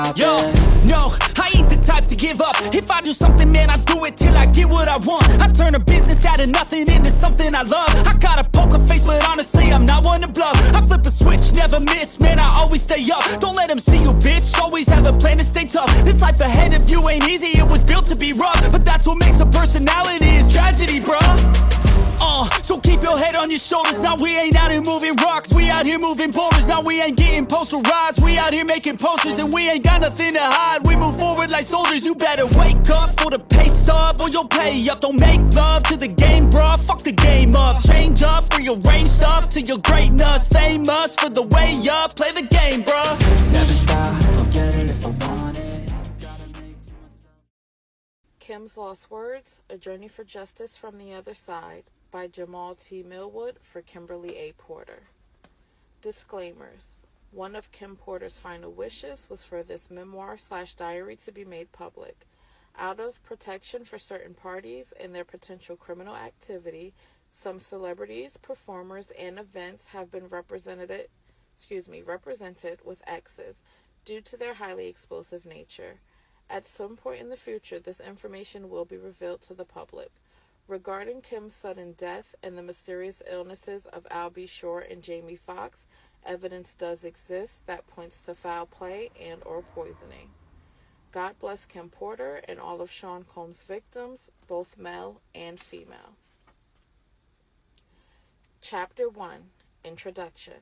out Yo, there. no, I ain't the type to give up. If I do something, man, I do it till I get what I want. I turn a business out of nothing into something I love. I got a poker face, but honestly, I'm not one to bluff. I flip a switch, never miss, man, I always stay up. Don't let them see you, bitch, always have a plan to stay tough. This life ahead of you ain't easy, it was built to be rough. But that's what makes a personality, is tragedy, bruh. So keep your head on your shoulders. Now we ain't out here moving rocks, we out here moving boulders. Now we ain't getting posterized, we out here making posters. And we ain't got nothing to hide, we move forward like soldiers. You better wake up for the pay stub or you'll pay up. Don't make love to the game, bruh, fuck the game up. Change up, rearrange stuff to your greatness. Famous for the way up, play the game, bruh. Never stop, I'll get it if I want it. Kim's Lost Words, A Journey for Justice from the Other Side by Jamal T. Millwood for Kimberly A. Porter. Disclaimers. One of Kim Porter's final wishes was for this memoir/diary to be made public. Out of protection for certain parties and their potential criminal activity, some celebrities, performers, and events have been represented with X's due to their highly explosive nature. At some point in the future, this information will be revealed to the public. Regarding Kim's sudden death and the mysterious illnesses of Al B. Shore and Jamie Foxx, evidence does exist that points to foul play and or poisoning. God bless Kim Porter and all of Sean Combs' victims, both male and female. Chapter 1, Introduction.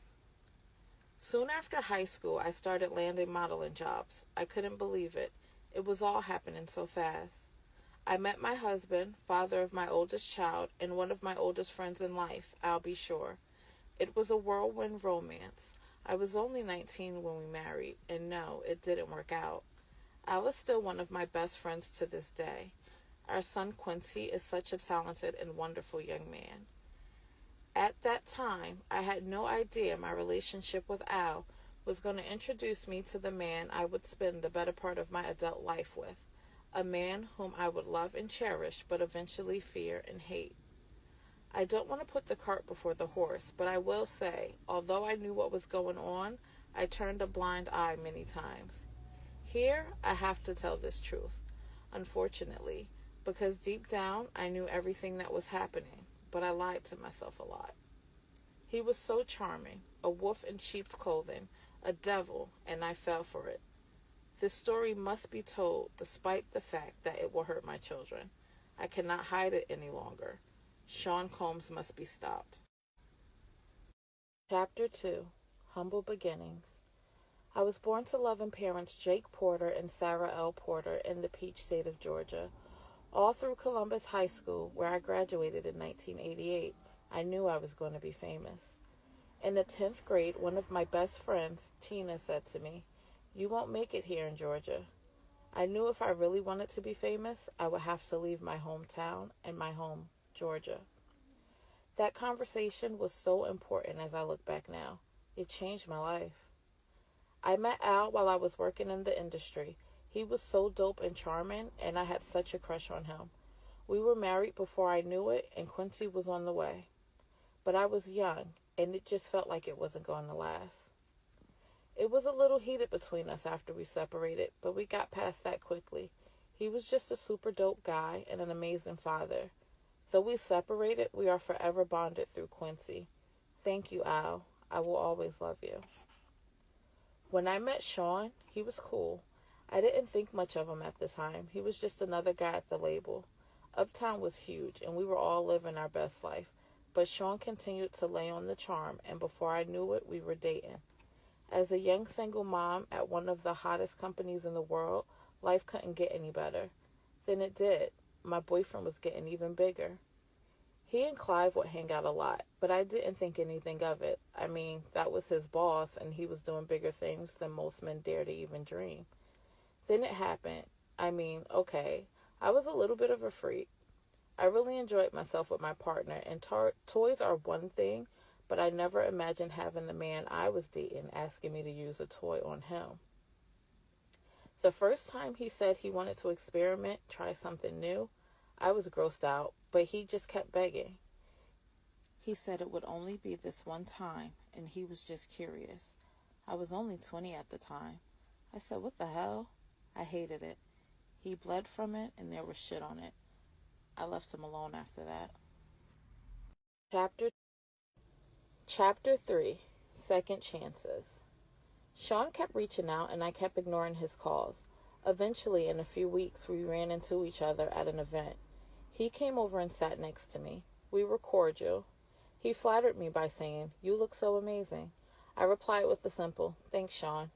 Soon after high school, I started landing modeling jobs. I couldn't believe it. It was all happening so fast. I met my husband, father of my oldest child, and one of my oldest friends in life, Al B. Shore. It was a whirlwind romance. I was only 19 when we married, and no, it didn't work out. Al is still one of my best friends to this day. Our son Quincy is such a talented and wonderful young man. At that time, I had no idea my relationship with Al was going to introduce me to the man I would spend the better part of my adult life with. A man whom I would love and cherish, but eventually fear and hate. I don't want to put the cart before the horse, but I will say, although I knew what was going on, I turned a blind eye many times. Here, I have to tell this truth, unfortunately, because deep down, I knew everything that was happening, but I lied to myself a lot. He was so charming, a wolf in sheep's clothing, a devil, and I fell for it. This story must be told despite the fact that it will hurt my children. I cannot hide it any longer. Sean Combs must be stopped. Chapter 2, Humble Beginnings. I was born to loving parents Jake Porter and Sarah L. Porter in the Peach State of Georgia. All through Columbus High School, where I graduated in 1988, I knew I was going to be famous. In the 10th grade, one of my best friends, Tina, said to me, "You won't make it here in Georgia." I knew if I really wanted to be famous, I would have to leave my hometown and my home, Georgia. That conversation was so important as I look back now. It changed my life. I met Al while I was working in the industry. He was so dope and charming, and I had such a crush on him. We were married before I knew it, and Quincy was on the way. But I was young, and it just felt like it wasn't going to last. It was a little heated between us after we separated, but we got past that quickly. He was just a super dope guy and an amazing father. Though we separated, we are forever bonded through Quincy. Thank you, Al. I will always love you. When I met Sean, he was cool. I didn't think much of him at the time. He was just another guy at the label. Uptown was huge, and we were all living our best life. But Sean continued to lay on the charm, and before I knew it, we were dating. As a young single mom at one of the hottest companies in the world, life couldn't get any better. Then it did. My boyfriend was getting even bigger. He and Clive would hang out a lot, but I didn't think anything of it. I mean, that was his boss, and he was doing bigger things than most men dare to even dream. Then it happened. Okay, I was a little bit of a freak. I really enjoyed myself with my partner, and toys are one thing, but I never imagined having the man I was dating asking me to use a toy on him. The first time he said he wanted to experiment, try something new, I was grossed out, but he just kept begging. He said it would only be this one time, and he was just curious. I was only 20 at the time. I said, what the hell? I hated it. He bled from it and there was shit on it. I left him alone after that. Chapter Chapter 3 Second Chances. Sean kept reaching out and I kept ignoring his calls. Eventually, in a few weeks, we ran into each other at an event. He came over and sat next to me. We were cordial. He flattered me by saying, "You look so amazing." I replied with a simple, "Thanks, Sean."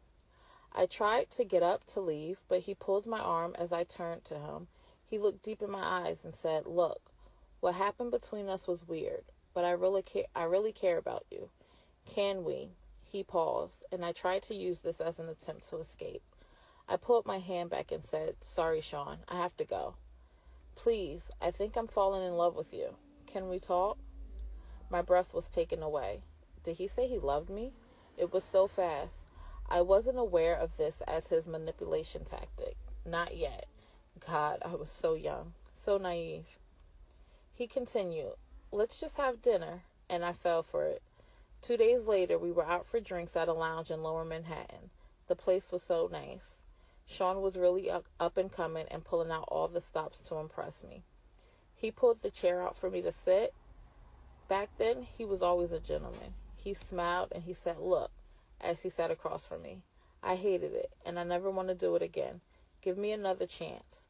I tried to get up to leave, but he pulled my arm as I turned to him. He looked deep in my eyes and said, "Look, what happened between us was weird, but I really care about you. Can we?" He paused, and I tried to use this as an attempt to escape. I pulled my hand back and said, "Sorry, Sean, I have to go." "Please, I think I'm falling in love with you. Can we talk?" My breath was taken away. Did he say he loved me? It was so fast. I wasn't aware of this as his manipulation tactic. Not yet. God, I was so young, so naive. He continued, "Let's just have dinner," and I fell for it. 2 days later, we were out for drinks at a lounge in Lower Manhattan. The place was so nice. Sean was really up and coming and pulling out all the stops to impress me. He pulled the chair out for me to sit. Back then, he was always a gentleman. He smiled and he said, "Look," as he sat across from me. I hated it, and I never want to do it again. Give me another chance.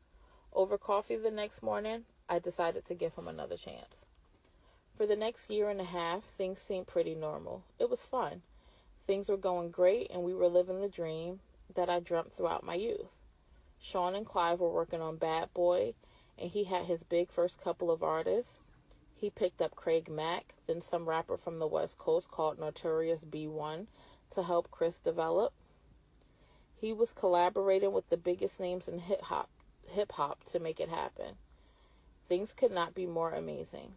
Over coffee the next morning, I decided to give him another chance. For the next year and a half, things seemed pretty normal. It was fun. Things were going great, and we were living the dream that I dreamt throughout my youth. Sean and Clive were working on Bad Boy, and he had his big first couple of artists. He picked up Craig Mack, then some rapper from the West Coast called Notorious B1 to help Chris develop. He was collaborating with the biggest names in hip-hop to make it happen. Things could not be more amazing.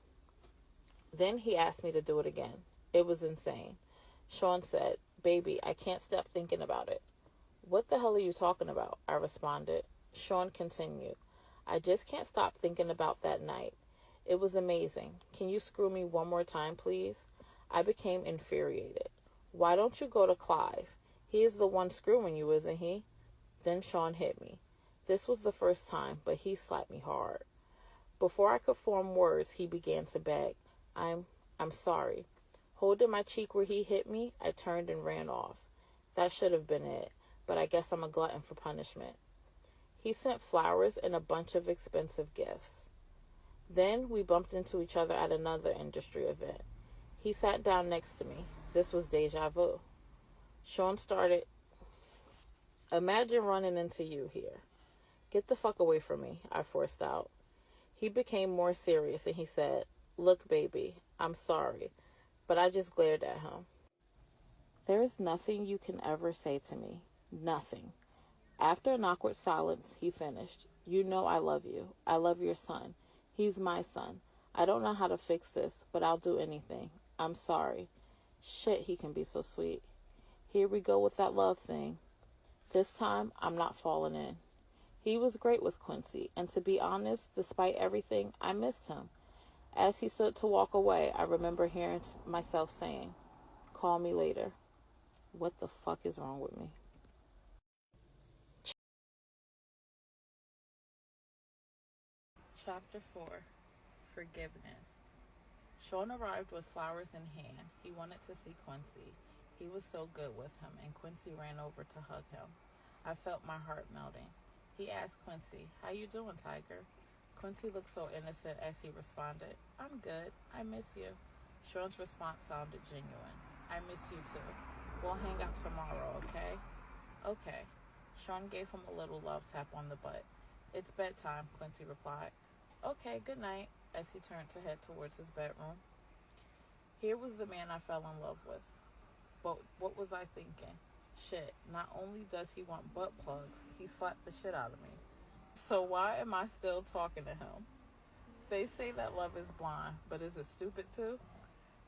Then he asked me to do it again. It was insane. Sean said, "Baby, I can't stop thinking about it." "What the hell are you talking about?" I responded. Sean continued, "I just can't stop thinking about that night. It was amazing. Can you screw me one more time, please?" I became infuriated. "Why don't you go to Clive? He is the one screwing you, isn't he?" Then Sean hit me. This was the first time, but he slapped me hard. Before I could form words, he began to beg. I'm sorry." Holding my cheek where he hit me, I turned and ran off. That should have been it, but I guess I'm a glutton for punishment. He sent flowers and a bunch of expensive gifts. Then we bumped into each other at another industry event. He sat down next to me. This was deja vu. Sean started, "Imagine running into you here." "Get the fuck away from me," I forced out. He became more serious and he said, "Look, baby, I'm sorry," but I just glared at him. "There is nothing you can ever say to me. Nothing." After an awkward silence, he finished, "You know I love you. I love your son. He's my son. I don't know how to fix this, but I'll do anything. I'm sorry." Shit, he can be so sweet. Here we go with that love thing. This time, I'm not falling in. He was great with Quincy, and to be honest, despite everything, I missed him. As he stood to walk away, I remember hearing myself saying, "Call me later." What the fuck is wrong with me? Chapter 4 Forgiveness. Sean arrived with flowers in hand. He wanted to see Quincy. He was so good with him, and Quincy ran over to hug him. I felt my heart melting. He asked Quincy, "How you doing, Tiger?" Quincy looked so innocent as he responded, "I'm good. I miss you." Sean's response sounded genuine. "I miss you too. We'll hang out tomorrow, okay?" "Okay." Sean gave him a little love tap on the butt. "It's bedtime," Quincy replied. "Okay, good night," as he turned to head towards his bedroom. Here was the man I fell in love with. But what was I thinking? Shit, not only does he want butt plugs, he slapped the shit out of me. So why am I still talking to him? They say that love is blind, but is it stupid too?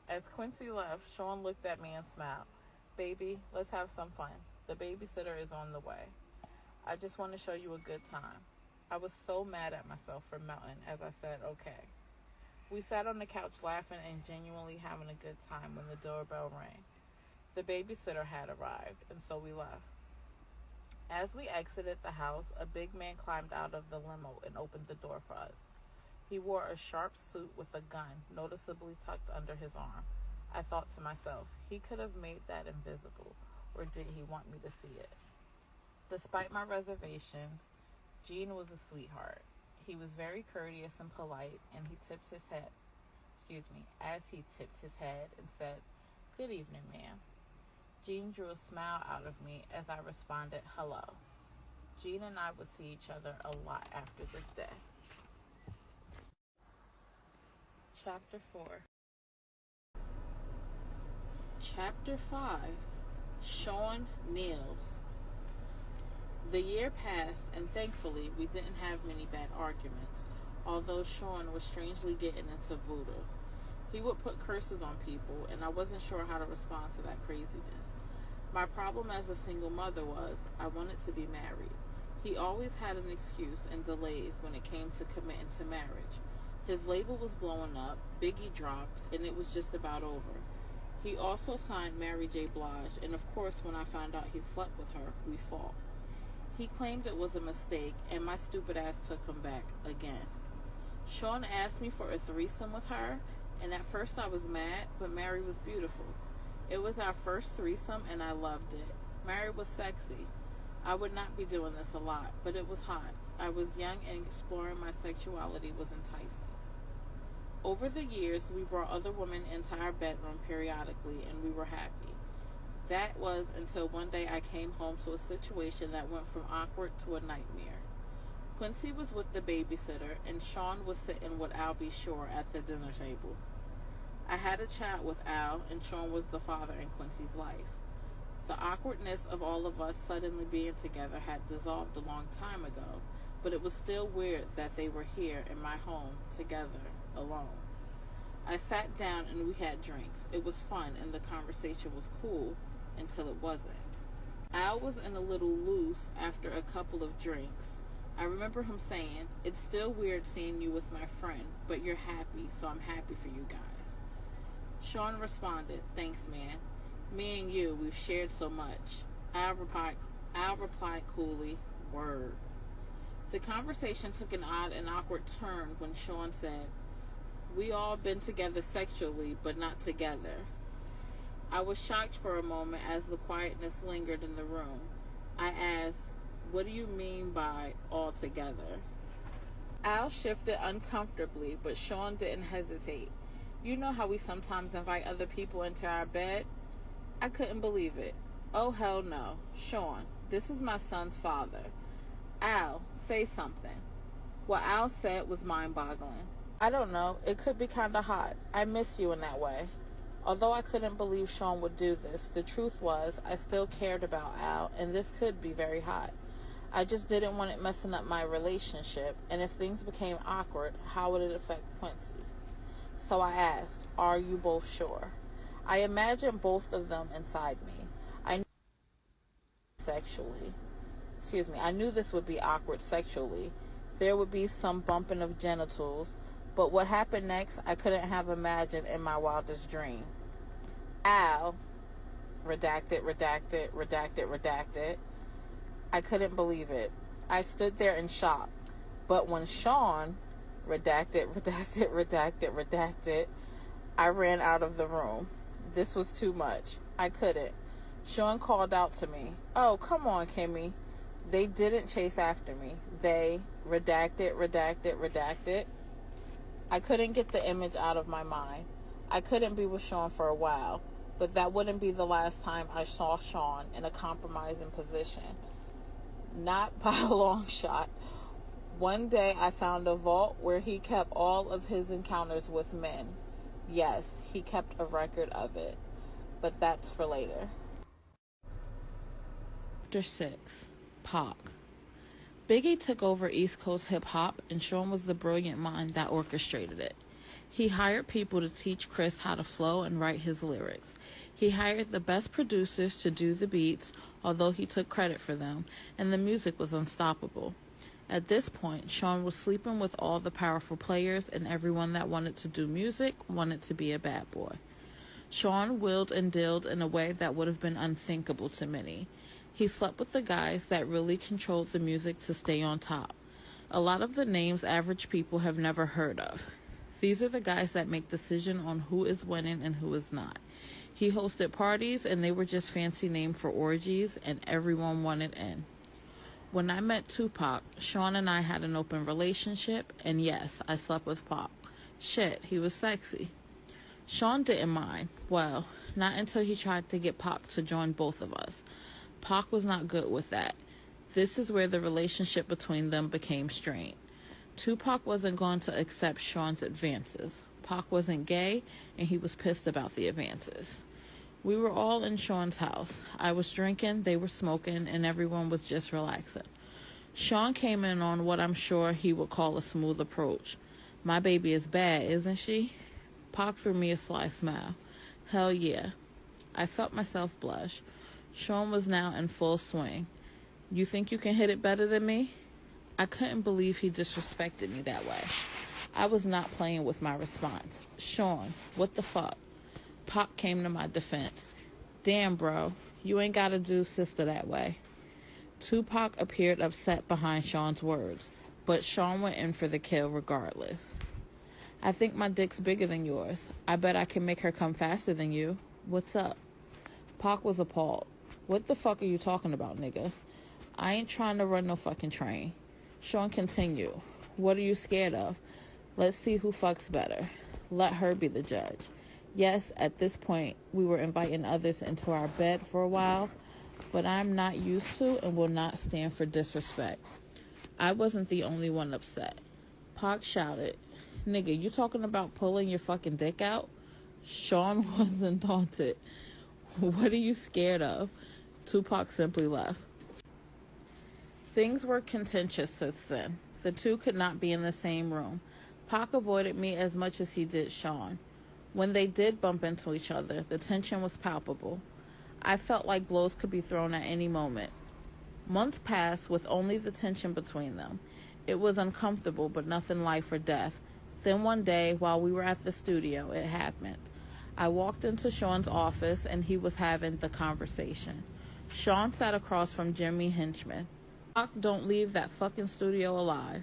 As Quincy left, Sean looked at me and smiled. "Baby, let's have some fun. The babysitter is on the way. I just want to show you a good time." I was so mad at myself for melting as I said, "Okay." We sat on the couch laughing and genuinely having a good time when the doorbell rang. The babysitter had arrived, and so we left. As we exited the house, a big man climbed out of the limo and opened the door for us. He wore a sharp suit with a gun noticeably tucked under his arm. I thought to myself, he could have made that invisible, or did he want me to see it? Despite my reservations, Gene was a sweetheart. He was very courteous and polite, and as he tipped his head and said, "Good evening, ma'am." Gene drew a smile out of me as I responded, "Hello." Gene and I would see each other a lot after this day. Chapter 4. Chapter 5. Sean Kneels. The year passed, and thankfully we didn't have many bad arguments, although Sean was strangely getting into voodoo. He would put curses on people, and I wasn't sure how to respond to that craziness. My problem as a single mother was I wanted to be married. He always had an excuse and delays when it came to committing to marriage. His label was blowing up, Biggie dropped, and it was just about over. He also signed Mary J. Blige, and of course when I found out he slept with her, we fought. He claimed it was a mistake, and my stupid ass took him back again. Sean asked me for a threesome with her, and at first I was mad, but Mary was beautiful. It was our first threesome, and I loved it. Mary was sexy. I would not be doing this a lot, but it was hot. I was young, and exploring my sexuality was enticing. Over the years, we brought other women into our bedroom periodically, and we were happy. That was until one day I came home to a situation that went from awkward to a nightmare. Quincy was with the babysitter, and Sean was sitting with Al B. Shore at the dinner table. I had a chat with Al, and Sean was the father in Quincy's life. The awkwardness of all of us suddenly being together had dissolved a long time ago, but it was still weird that they were here in my home, together, alone. I sat down and we had drinks. It was fun and the conversation was cool until it wasn't. Al was in a little loose after a couple of drinks. I remember him saying, "It's still weird seeing you with my friend, but you're happy, so I'm happy for you guys." Sean responded, "Thanks, man. Me and you, we've shared so much." Al replied coolly, "Word." The conversation took an odd and awkward turn when Sean said, "We all been together sexually, but not together." I was shocked for a moment as the quietness lingered in the room. I asked, "What do you mean by all together?" Al shifted uncomfortably, but Sean didn't hesitate. "You know how we sometimes invite other people into our bed?" I couldn't believe it. "Oh, hell no. Sean, this is my son's father." "Al, say something." What Al said was mind-boggling. "I don't know. It could be kind of hot. I miss you in that way." Although I couldn't believe Sean would do this, the truth was I still cared about Al, and this could be very hot. I just didn't want it messing up my relationship, and if things became awkward, how would it affect Quincy? So I asked, "Are you both sure?" I imagined both of them inside me. I knew this would be awkward sexually. There would be some bumping of genitals, but what happened next I couldn't have imagined in my wildest dream. Al, redacted. I couldn't believe it. I stood there in shock. But when Sean, redacted, I ran out of the room. This was too much. I couldn't. Sean called out to me, "Oh, come on, Kimmy." They didn't chase after me. They, redacted. I couldn't get the image out of my mind. I couldn't be with Sean for a while, but that wouldn't be the last time I saw Sean in a compromising position. Not by a long shot. One day I found a vault where he kept all of his encounters with men. Yes, he kept a record of it, but that's for later. Chapter 6. Pac. Biggie took over East Coast hip-hop, and Sean was the brilliant mind that orchestrated it. He hired people to teach Chris how to flow and write his lyrics. He hired the best producers to do the beats, although he took credit for them, and the music was unstoppable. At this point, Sean was sleeping with all the powerful players, and everyone that wanted to do music wanted to be a bad boy. Sean willed and dealed in a way that would have been unthinkable to many. He slept with the guys that really controlled the music to stay on top. A lot of the names average people have never heard of. These are the guys that make decisions on who is winning and who is not. He hosted parties, and they were just fancy name for orgies, and everyone wanted in. When I met Tupac, Sean and I had an open relationship, and yes, I slept with Pac. Shit, he was sexy. Sean didn't mind. Well, not until he tried to get Pac to join both of us. Pac was not good with that. This is where the relationship between them became strained. Tupac wasn't going to accept Sean's advances. Pac wasn't gay, and he was pissed about the advances. We were all in Sean's house. I was drinking, they were smoking, and everyone was just relaxing. Sean came in on what I'm sure he would call a smooth approach. My baby is bad, isn't she? Pac threw me a sly smile. Hell yeah. I felt myself blush. Sean was now in full swing. You think you can hit it better than me? I couldn't believe he disrespected me that way. I was not playing with my response. Sean, what the fuck? Pac came to my defense. Damn, bro, you ain't gotta do sister that way. Tupac appeared upset behind Sean's words, but Sean went in for the kill regardless. I think my dick's bigger than yours. I bet I can make her come faster than you. What's up? Pac was appalled. What the fuck are you talking about, nigga? I ain't trying to run no fucking train. Sean continued. What are you scared of? Let's see who fucks better. Let her be the judge. Yes, at this point, we were inviting others into our bed for a while, but I'm not used to and will not stand for disrespect. I wasn't the only one upset. Pac shouted, nigga, you talking about pulling your fucking dick out? Sean wasn't daunted. What are you scared of? Tupac simply left. Things were contentious since then. The two could not be in the same room. Pac avoided me as much as he did Sean. When they did bump into each other, the tension was palpable. I felt like blows could be thrown at any moment. Months passed with only the tension between them. It was uncomfortable, but nothing life or death. Then one day, while we were at the studio, it happened. I walked into Sean's office, and he was having the conversation. Sean sat across from Jimmy Henchman. Pac, don't leave that fucking studio alive.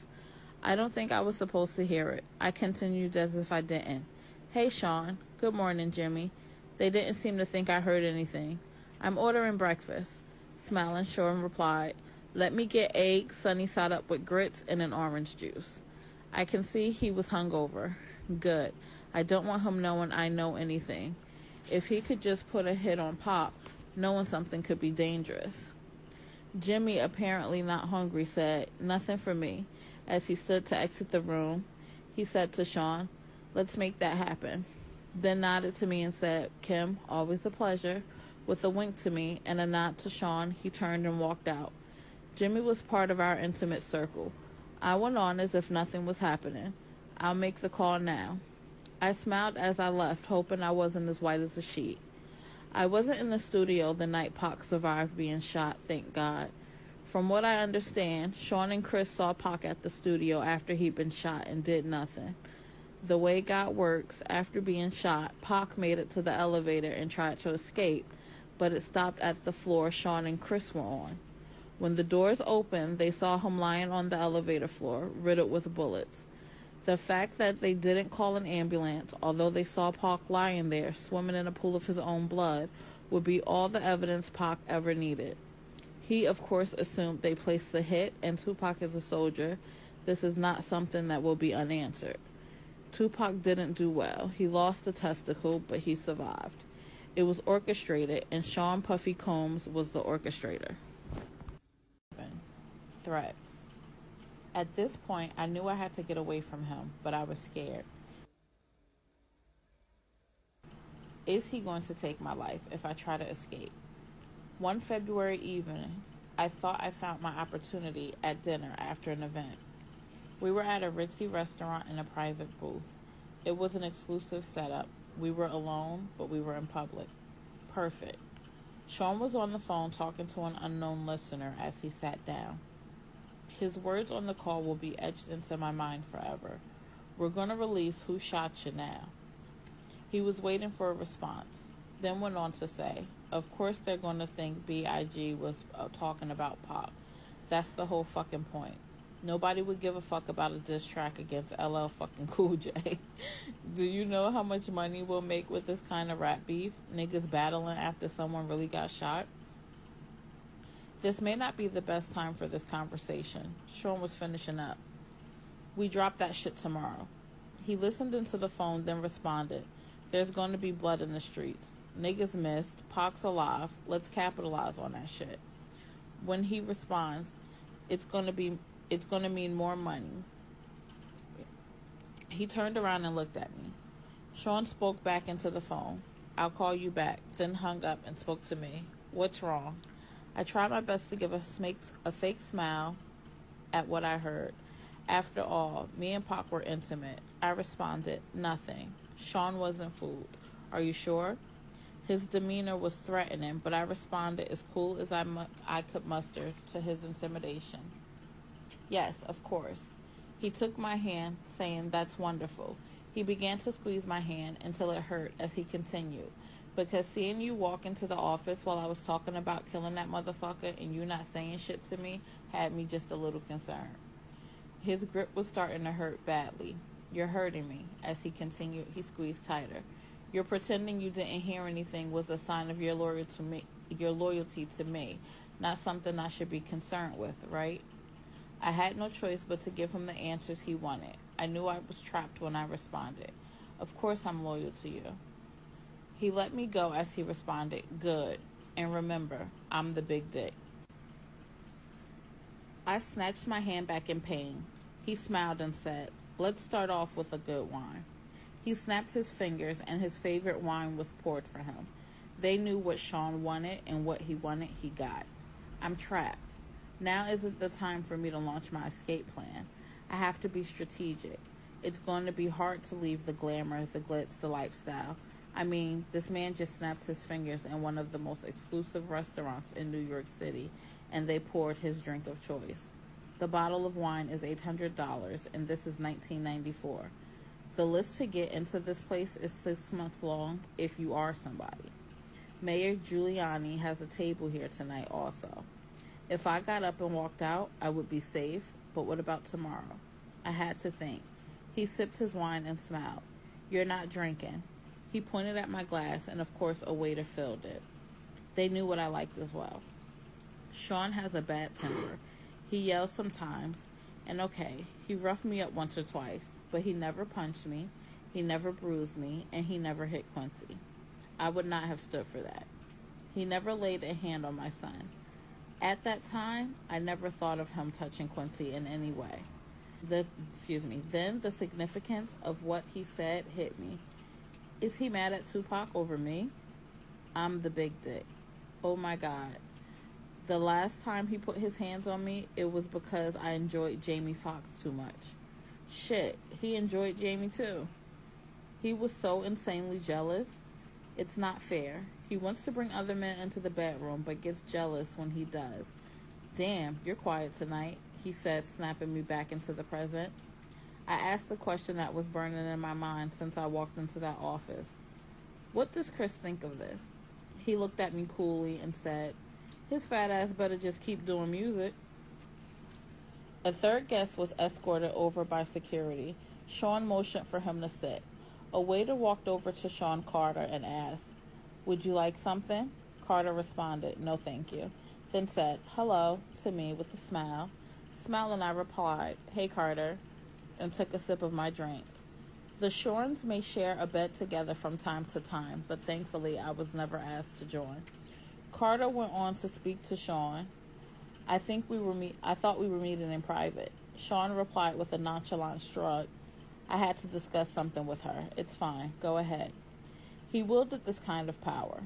I don't think I was supposed to hear it. I continued as if I didn't. Hey, Sean. Good morning, Jimmy. They didn't seem to think I heard anything. I'm ordering breakfast. Smiling, Sean replied, let me get eggs sunny side up with grits and an orange juice. I can see he was hungover. Good. I don't want him knowing I know anything. If he could just put a hit on Pop, knowing something could be dangerous. Jimmy, apparently not hungry, said, nothing for me. As he stood to exit the room, he said to Sean, let's make that happen. Then nodded to me and said, Kim, always a pleasure. With a wink to me and a nod to Sean, he turned and walked out. Jimmy was part of our intimate circle. I went on as if nothing was happening. I'll make the call now. I smiled as I left, hoping I wasn't as white as a sheet. I wasn't in the studio the night Pac survived being shot, thank God. From what I understand, Sean and Chris saw Pac at the studio after he'd been shot and did nothing. The way God works, after being shot, Pac made it to the elevator and tried to escape, but it stopped at the floor Sean and Chris were on. When the doors opened, they saw him lying on the elevator floor, riddled with bullets. The fact that they didn't call an ambulance, although they saw Pac lying there, swimming in a pool of his own blood, would be all the evidence Pac ever needed. He, of course, assumed they placed the hit, and Tupac is a soldier. This is not something that will be unanswered. Tupac didn't do well. He lost a testicle, but he survived. It was orchestrated, and Sean Puffy Combs was the orchestrator. Threats. At this point, I knew I had to get away from him, but I was scared. Is he going to take my life if I try to escape? One February evening, I thought I found my opportunity at dinner after an event. We were at a ritzy restaurant in a private booth. It was an exclusive setup. We were alone, but we were in public. Perfect. Sean was on the phone talking to an unknown listener as he sat down. His words on the call will be etched into my mind forever. We're going to release Who Shot You now. He was waiting for a response. Then went on to say, of course they're going to think B.I.G. was talking about Pac. That's the whole fucking point. Nobody would give a fuck about a diss track against LL fucking Cool J. Do you know how much money we'll make with this kind of rap beef? Niggas battling after someone really got shot? This may not be the best time for this conversation. Sean was finishing up. We drop that shit tomorrow. He listened into the phone, then responded, there's going to be blood in the streets. Niggas missed. Pac's alive. Let's capitalize on that shit. When he responds, it's going to mean more money. He turned around and looked at me. Sean spoke back into the phone. I'll call you back, then hung up and spoke to me. What's wrong? I tried my best to give a fake smile at what I heard. After all, me and Pac were intimate. I responded, nothing. Sean wasn't fooled. Are you sure? His demeanor was threatening, but I responded as cool as I could muster to his intimidation. Yes, of course. He took my hand, saying, that's wonderful. He began to squeeze my hand until it hurt as he continued, because seeing you walk into the office while I was talking about killing that motherfucker and you not saying shit to me had me just a little concerned. His grip was starting to hurt badly. You're hurting me. As he continued, he squeezed tighter. Your pretending you didn't hear anything was a sign of your loyalty to me, not something I should be concerned with, right? I had no choice but to give him the answers he wanted. I knew I was trapped when I responded. Of course I'm loyal to you. He let me go as he responded, good. And remember, I'm the big dick. I snatched my hand back in pain. He smiled and said, let's start off with a good wine. He snapped his fingers and his favorite wine was poured for him. They knew what Sean wanted, and what he wanted he got. I'm trapped. Now isn't the time for me to launch my escape plan. I have to be strategic. It's going to be hard to leave the glamour, the glitz, the lifestyle. I mean, this man just snapped his fingers in one of the most exclusive restaurants in New York City, and they poured his drink of choice. The bottle of wine is $800, and this is 1994. The list to get into this place is 6 months long if you are somebody. Mayor Giuliani has a table here tonight also. If I got up and walked out, I would be safe, but what about tomorrow? I had to think. He sipped his wine and smiled. You're not drinking. He pointed at my glass, and of course a waiter filled it. They knew what I liked as well. Sean has a bad temper. He yells sometimes, and okay, he roughed me up once or twice, but he never punched me, he never bruised me, and he never hit Quincy. I would not have stood for that. He never laid a hand on my son. At that time, I never thought of him touching Quincy in any way. Then the significance of what he said hit me. Is he mad at Tupac over me? I'm the big dick. Oh my God. The last time he put his hands on me, it was because I enjoyed Jamie Foxx too much. Shit, he enjoyed Jamie too. He was so insanely jealous. It's not fair. He wants to bring other men into the bedroom, but gets jealous when he does. Damn, you're quiet tonight, he said, snapping me back into the present. I asked the question that was burning in my mind since I walked into that office. What does Chris think of this? He looked at me coolly and said, his fat ass better just keep doing music. A third guest was escorted over by security. Sean motioned for him to sit. A waiter walked over to Sean Carter and asked, would you like something? Carter responded, no thank you. Then said, hello, to me with a smile. Smiling, I replied, hey Carter, and took a sip of my drink. The Shorns may share a bed together from time to time, but thankfully I was never asked to join. Carter went on to speak to Sean. I thought we were meeting in private. Sean replied with a nonchalant shrug. I had to discuss something with her. It's fine. Go ahead. He wielded this kind of power.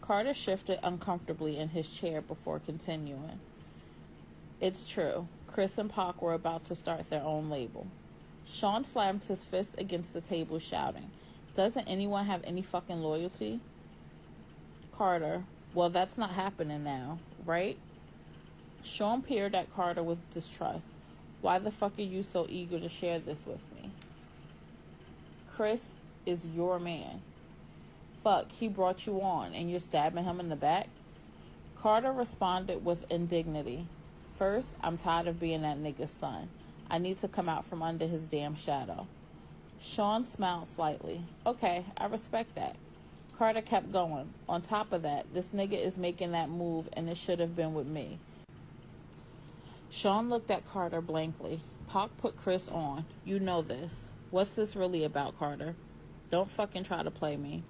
Carter shifted uncomfortably in his chair before continuing. It's true. Chris and Pac were about to start their own label. Sean slammed his fist against the table, shouting, doesn't anyone have any fucking loyalty? Carter, well, that's not happening now, right? Sean peered at Carter with distrust. Why the fuck are you so eager to share this with me? Chris is your man. fuck, he brought you on and you're stabbing him in the back? Carter responded with indignity. First, I'm tired of being that nigga's son. I need to come out from under his damn shadow. Sean smiled slightly. Okay, I respect that. Carter kept going. On top of that, this nigga is making that move and it should have been with me. Sean looked at Carter blankly. Pac put Chris on. You know this. What's this really about, Carter? Don't fucking try to play me.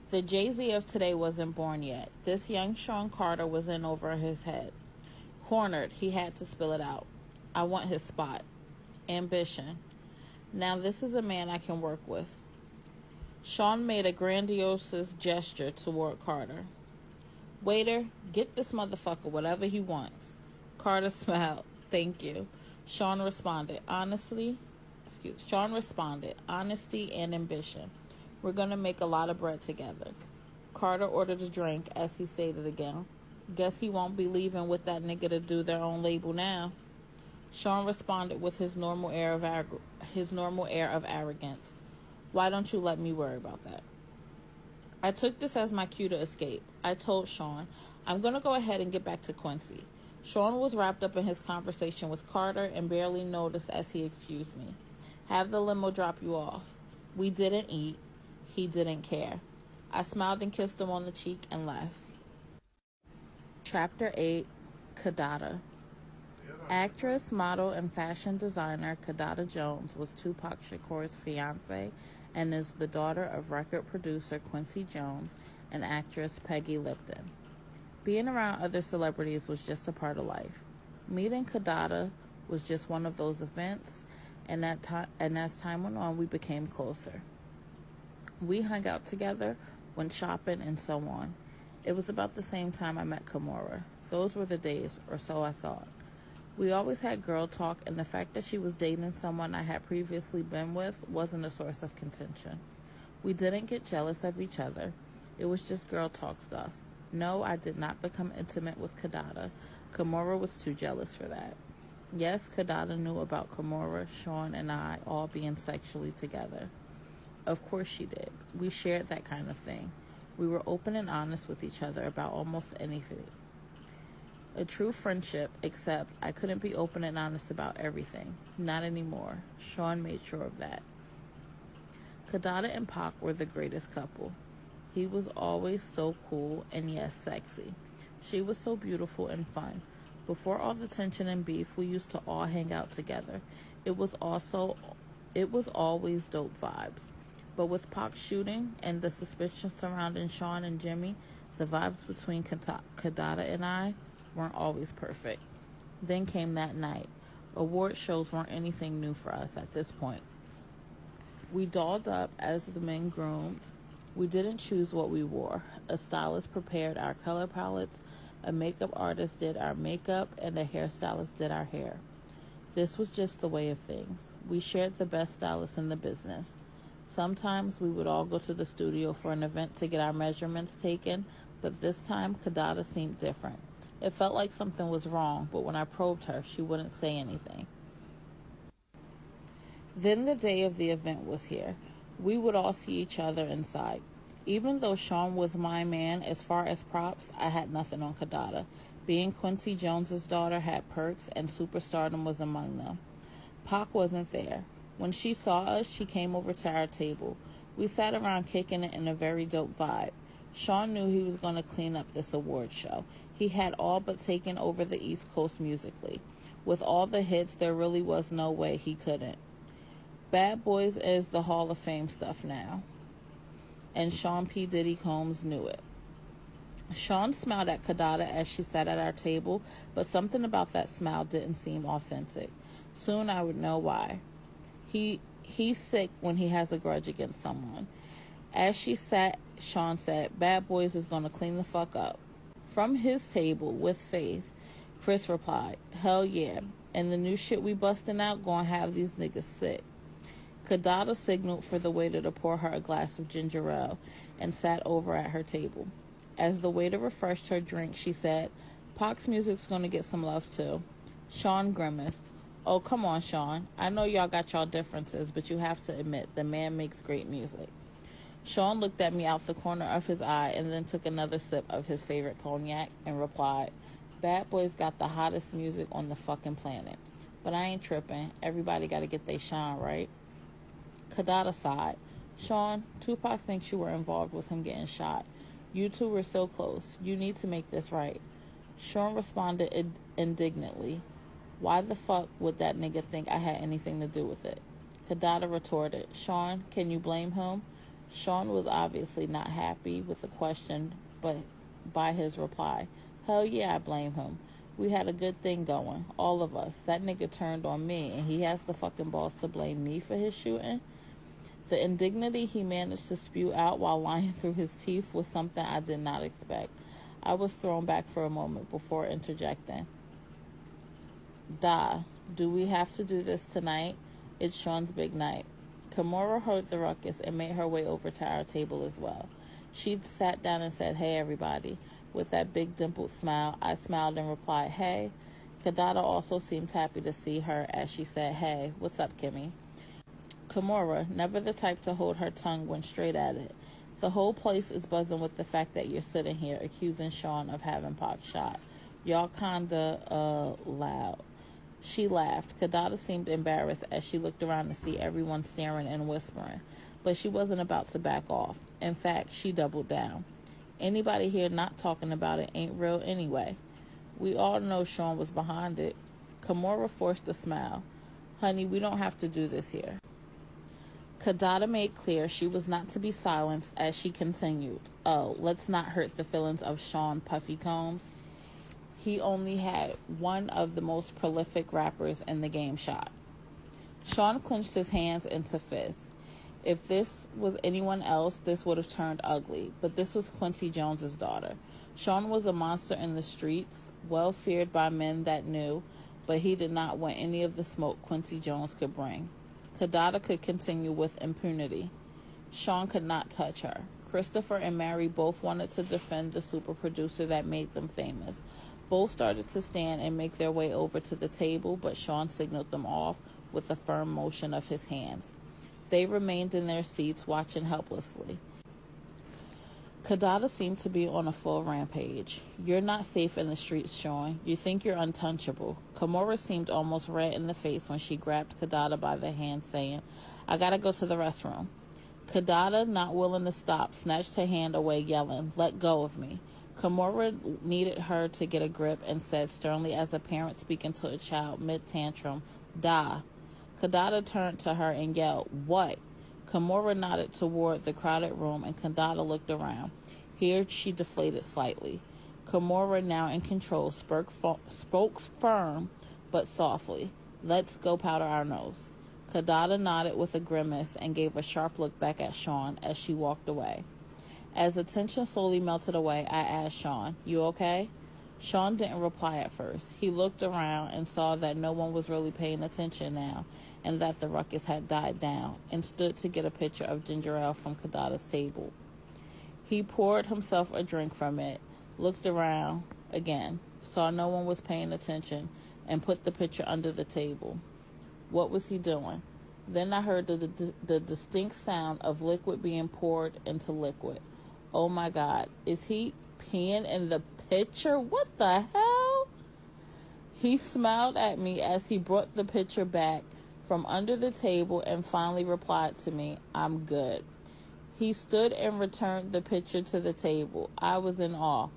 The Jay-Z of today wasn't born yet. This young Sean Carter was in over his head. Cornered, he had to spill it out. I want his spot. Ambition. Now this is a man I can work with. Sean made a grandiose gesture toward Carter. Waiter, get this motherfucker whatever he wants. Carter smiled. Thank you. Sean responded, honesty and ambition. We're going to make a lot of bread together. Carter ordered a drink as he stated again. Guess he won't be leaving with that nigga to do their own label now. Sean responded with his normal air of arrogance. Why don't you let me worry about that? I took this as my cue to escape. I told Sean, I'm going to go ahead and get back to Quincy. Sean was wrapped up in his conversation with Carter and barely noticed as he excused me. Have the limo drop you off. We didn't eat. He didn't care. I smiled and kissed him on the cheek and left. Chapter 8, Kadada. Actress, model, and fashion designer Kadada Jones was Tupac Shakur's fiancée and is the daughter of record producer Quincy Jones and actress Peggy Lipton. Being around other celebrities was just a part of life. Meeting Kadada was just one of those events, and as time went on, we became closer. We hung out together, went shopping, and so on. It was about the same time I met Kimora. Those were the days, or so I thought. We always had girl talk, and the fact that she was dating someone I had previously been with wasn't a source of contention. We didn't get jealous of each other. It was just girl talk stuff. No, I did not become intimate with Kadada. Kimora was too jealous for that. Yes, Kadada knew about Kimora, Sean, and I all being sexually together. Of course she did. We shared that kind of thing. We were open and honest with each other about almost anything. A true friendship, except I couldn't be open and honest about everything. Not anymore. Sean made sure of that. Kadada and Pac were the greatest couple. He was always so cool and yes, sexy. She was so beautiful and fun. Before all the tension and beef, we used to all hang out together. It was always dope vibes. But with Pac shooting and the suspicion surrounding Sean and Jimmy, the vibes between Kadada and I weren't always perfect. Then came that night. Award shows weren't anything new for us at this point. We dolled up as the men groomed. We didn't choose what we wore. A stylist prepared our color palettes, a makeup artist did our makeup, and a hairstylist did our hair. This was just the way of things. We shared the best stylists in the business. Sometimes we would all go to the studio for an event to get our measurements taken, but this time Kadada seemed different. It felt like something was wrong, but when I probed her, she wouldn't say anything. Then the day of the event was here. We would all see each other inside. Even though Sean was my man, as far as props, I had nothing on Kadada. Being Quincy Jones's daughter had perks, and superstardom was among them. Pac wasn't there. When she saw us, she came over to our table. We sat around kicking it in a very dope vibe. Sean knew he was going to clean up this award show. He had all but taken over the East Coast musically. With all the hits, there really was no way he couldn't. Bad Boys is the Hall of Fame stuff now. And Sean P. Diddy Combs knew it. Sean smiled at Kadada as she sat at our table, but something about that smile didn't seem authentic. Soon I would know why. He's sick when he has a grudge against someone. As she sat, Sean said, Bad Boys is going to clean the fuck up. From his table, with faith, Chris replied, hell yeah, and the new shit we busting out gonna have these niggas sick. Kadada signaled for the waiter to pour her a glass of ginger ale and sat over at her table. As the waiter refreshed her drink, she said, Pac's music's gonna get some love too. Sean grimaced. Oh, come on, Sean. I know y'all got y'all differences, but you have to admit the man makes great music. Sean looked at me out the corner of his eye and then took another sip of his favorite cognac and replied, "Bad Boys got the hottest music on the fucking planet. But I ain't tripping. Everybody gotta get they shine, right?" Kadada sighed. "Sean, Tupac thinks you were involved with him getting shot. You two were so close. You need to make this right." Sean responded indignantly, "Why the fuck would that nigga think I had anything to do with it?" Kadada retorted, "Sean, can you blame him?" Sean was obviously not happy with the question, but by his reply, "Hell yeah, I blame him. We had a good thing going, all of us. That nigga turned on me, and he has the fucking balls to blame me for his shooting?" The indignity he managed to spew out while lying through his teeth was something I did not expect. I was thrown back for a moment before interjecting, "Da, do we have to do this tonight? It's Sean's big night." Kimura heard the ruckus and made her way over to our table as well. She sat down and said, "Hey, everybody." With that big dimpled smile, I smiled and replied, "Hey." Kadada also seemed happy to see her as she said, "Hey, what's up, Kimmy?" Kimura, never the type to hold her tongue, went straight at it. "The whole place is buzzing with the fact that you're sitting here accusing Sean of having Pac shot. Y'all kinda, loud." She laughed. Kadada seemed embarrassed as she looked around to see everyone staring and whispering, but she wasn't about to back off. In fact, she doubled down. "Anybody here not talking about it ain't real anyway. We all know Sean was behind it." Kimura forced a smile. "Honey, we don't have to do this here." Kadada made clear she was not to be silenced as she continued, "Oh, let's not hurt the feelings of Sean Puffy Combs. He only had one of the most prolific rappers in the game shot." Sean clenched his hands into fists. If this was anyone else, this would have turned ugly, but this was Quincy Jones's daughter. Sean was a monster in the streets, well feared by men that knew, but he did not want any of the smoke Quincy Jones could bring. Kadada could continue with impunity. Sean could not touch her. Christopher and Mary both wanted to defend the super producer that made them famous. Both started to stand and make their way over to the table, but Sean signaled them off with a firm motion of his hands. They remained in their seats, watching helplessly. Kadada seemed to be on a full rampage. "You're not safe in the streets, Sean. You think you're untouchable." Kimura seemed almost red in the face when she grabbed Kadada by the hand, saying, "I gotta go to the restroom." Kadada, not willing to stop, snatched her hand away, yelling, "Let go of me." Kimura needed her to get a grip and said sternly as a parent speaking to a child mid-tantrum, "Da." Kadada turned to her and yelled, "What?" Kimura nodded toward the crowded room and Kadada looked around. Here she deflated slightly. Kimura, now in control, spoke firm but softly. "Let's go powder our nose." Kadada nodded with a grimace and gave a sharp look back at Sean as she walked away. As the tension slowly melted away, I asked Sean, "You okay?" Sean didn't reply at first. He looked around and saw that no one was really paying attention now and that the ruckus had died down, and stood to get a pitcher of ginger ale from Kadada's table. He poured himself a drink from it, looked around again, saw no one was paying attention, and put the pitcher under the table. What was he doing? Then I heard the distinct sound of liquid being poured into liquid. Oh my God, is he peeing in the pitcher? What the hell? He smiled at me as he brought the pitcher back from under the table and finally replied to me, "I'm good." He stood and returned the pitcher to the table. I was in awe.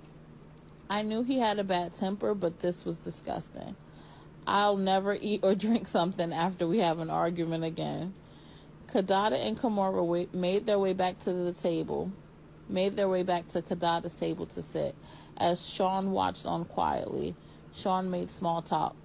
I knew he had a bad temper, but this was disgusting. I'll never eat or drink something after we have an argument again. Kadada and Kimura made their way back to Kadada's table to sit. As Sean watched on quietly, Sean made small talk.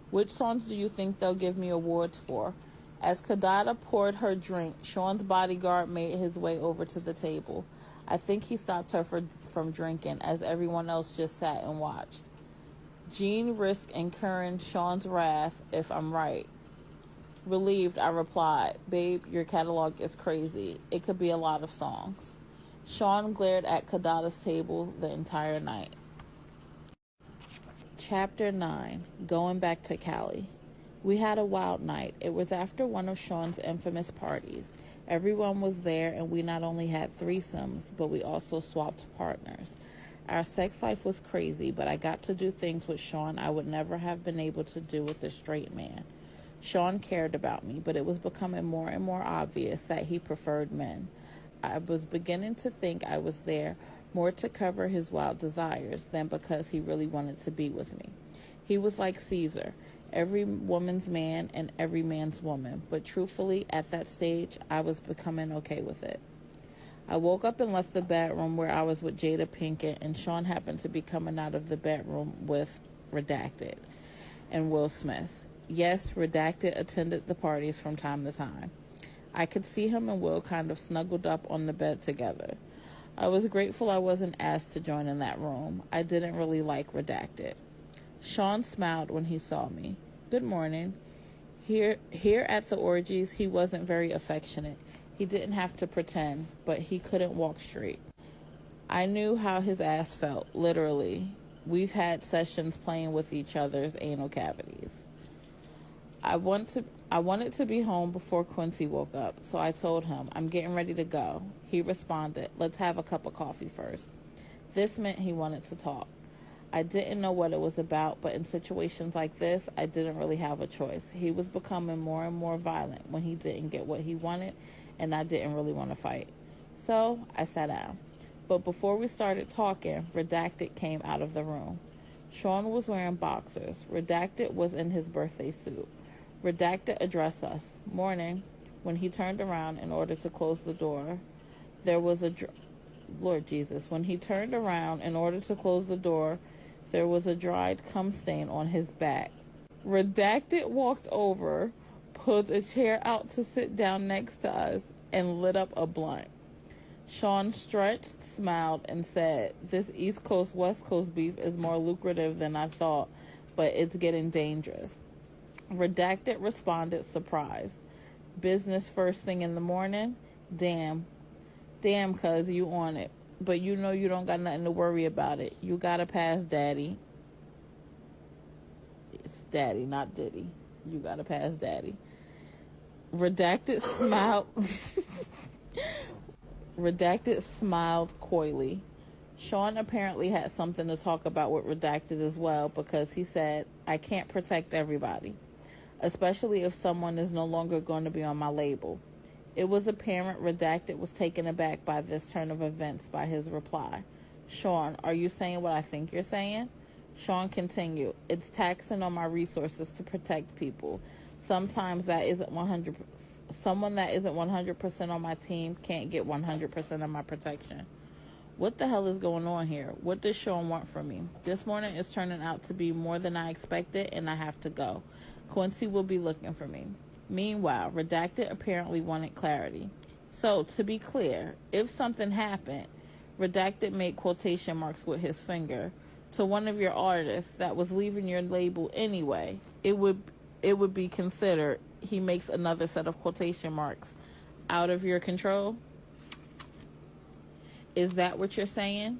"Which songs do you think they'll give me awards for?" As Kadada poured her drink, Sean's bodyguard made his way over to the table. I think he stopped her from drinking, as everyone else just sat and watched. Jean risked incurring Sean's wrath, if I'm right. Relieved, I replied, "Babe, your catalog is crazy. It could be a lot of songs." Sean glared at Kadada's table the entire night. Chapter 9. Going back to Cali. We had a wild night. It was after one of Sean's infamous parties. Everyone was there, and we not only had threesomes, but we also swapped partners. Our sex life was crazy, but I got to do things with Sean I would never have been able to do with a straight man. Sean cared about me, but it was becoming more and more obvious that he preferred men. I was beginning to think I was there more to cover his wild desires than because he really wanted to be with me. He was like Caesar, every woman's man and every man's woman, but truthfully, at that stage, I was becoming okay with it. I woke up and left the bedroom where I was with Jada Pinkett, and Sean happened to be coming out of the bedroom with Redacted and Will Smith. Yes, Redacted attended the parties from time to time. I could see him and Will kind of snuggled up on the bed together. I was grateful I wasn't asked to join in that room. I didn't really like Redacted. Sean smiled when he saw me. Good morning. Here at the orgies, he wasn't very affectionate. He didn't have to pretend, but he couldn't walk straight. I knew how his ass felt, literally. We've had sessions playing with each other's anal cavities. I wanted to be home before Quincy woke up, so I told him, I'm getting ready to go. He responded, let's have a cup of coffee first. This meant he wanted to talk. I didn't know what it was about, but in situations like this, I didn't really have a choice. He was becoming more and more violent when he didn't get what he wanted, and I didn't really want to fight. So I sat down. But before we started talking, Redacted came out of the room. Sean was wearing boxers. Redacted was in his birthday suit. Redacted addressed us. Morning. When he turned around in order to close the door, there was a... Lord Jesus. When he turned around in order to close the door, there was a dried cum stain on his back. Redacted walked over, pulled a chair out to sit down next to us, and lit up a blunt. Sean stretched, smiled, and said, this East Coast, West Coast beef is more lucrative than I thought, but it's getting dangerous. Redacted responded, surprised. Business first thing in the morning? Damn, cuz you on it. But you know you don't got nothing to worry about it. You gotta pass Daddy. It's Daddy, not Diddy. You gotta pass Daddy. Redacted smiled. Redacted smiled coyly. Sean apparently had something to talk about with Redacted as well, because he said, I can't protect everybody, especially if someone is no longer going to be on my label. It was apparent Redacted was taken aback by this turn of events by his reply. Sean, are you saying what I think you're saying? Sean continued, it's taxing on my resources to protect people. Sometimes someone that isn't 100% on my team can't get 100% of my protection. What the hell is going on here? What does Sean want from me? This morning is turning out to be more than I expected, and I have to go. Quincy will be looking for me. Meanwhile, Redacted apparently wanted clarity. So, to be clear, if something happened, Redacted made quotation marks with his finger, to one of your artists that was leaving your label anyway, it would be considered, he makes another set of quotation marks, out of your control? Is that what you're saying?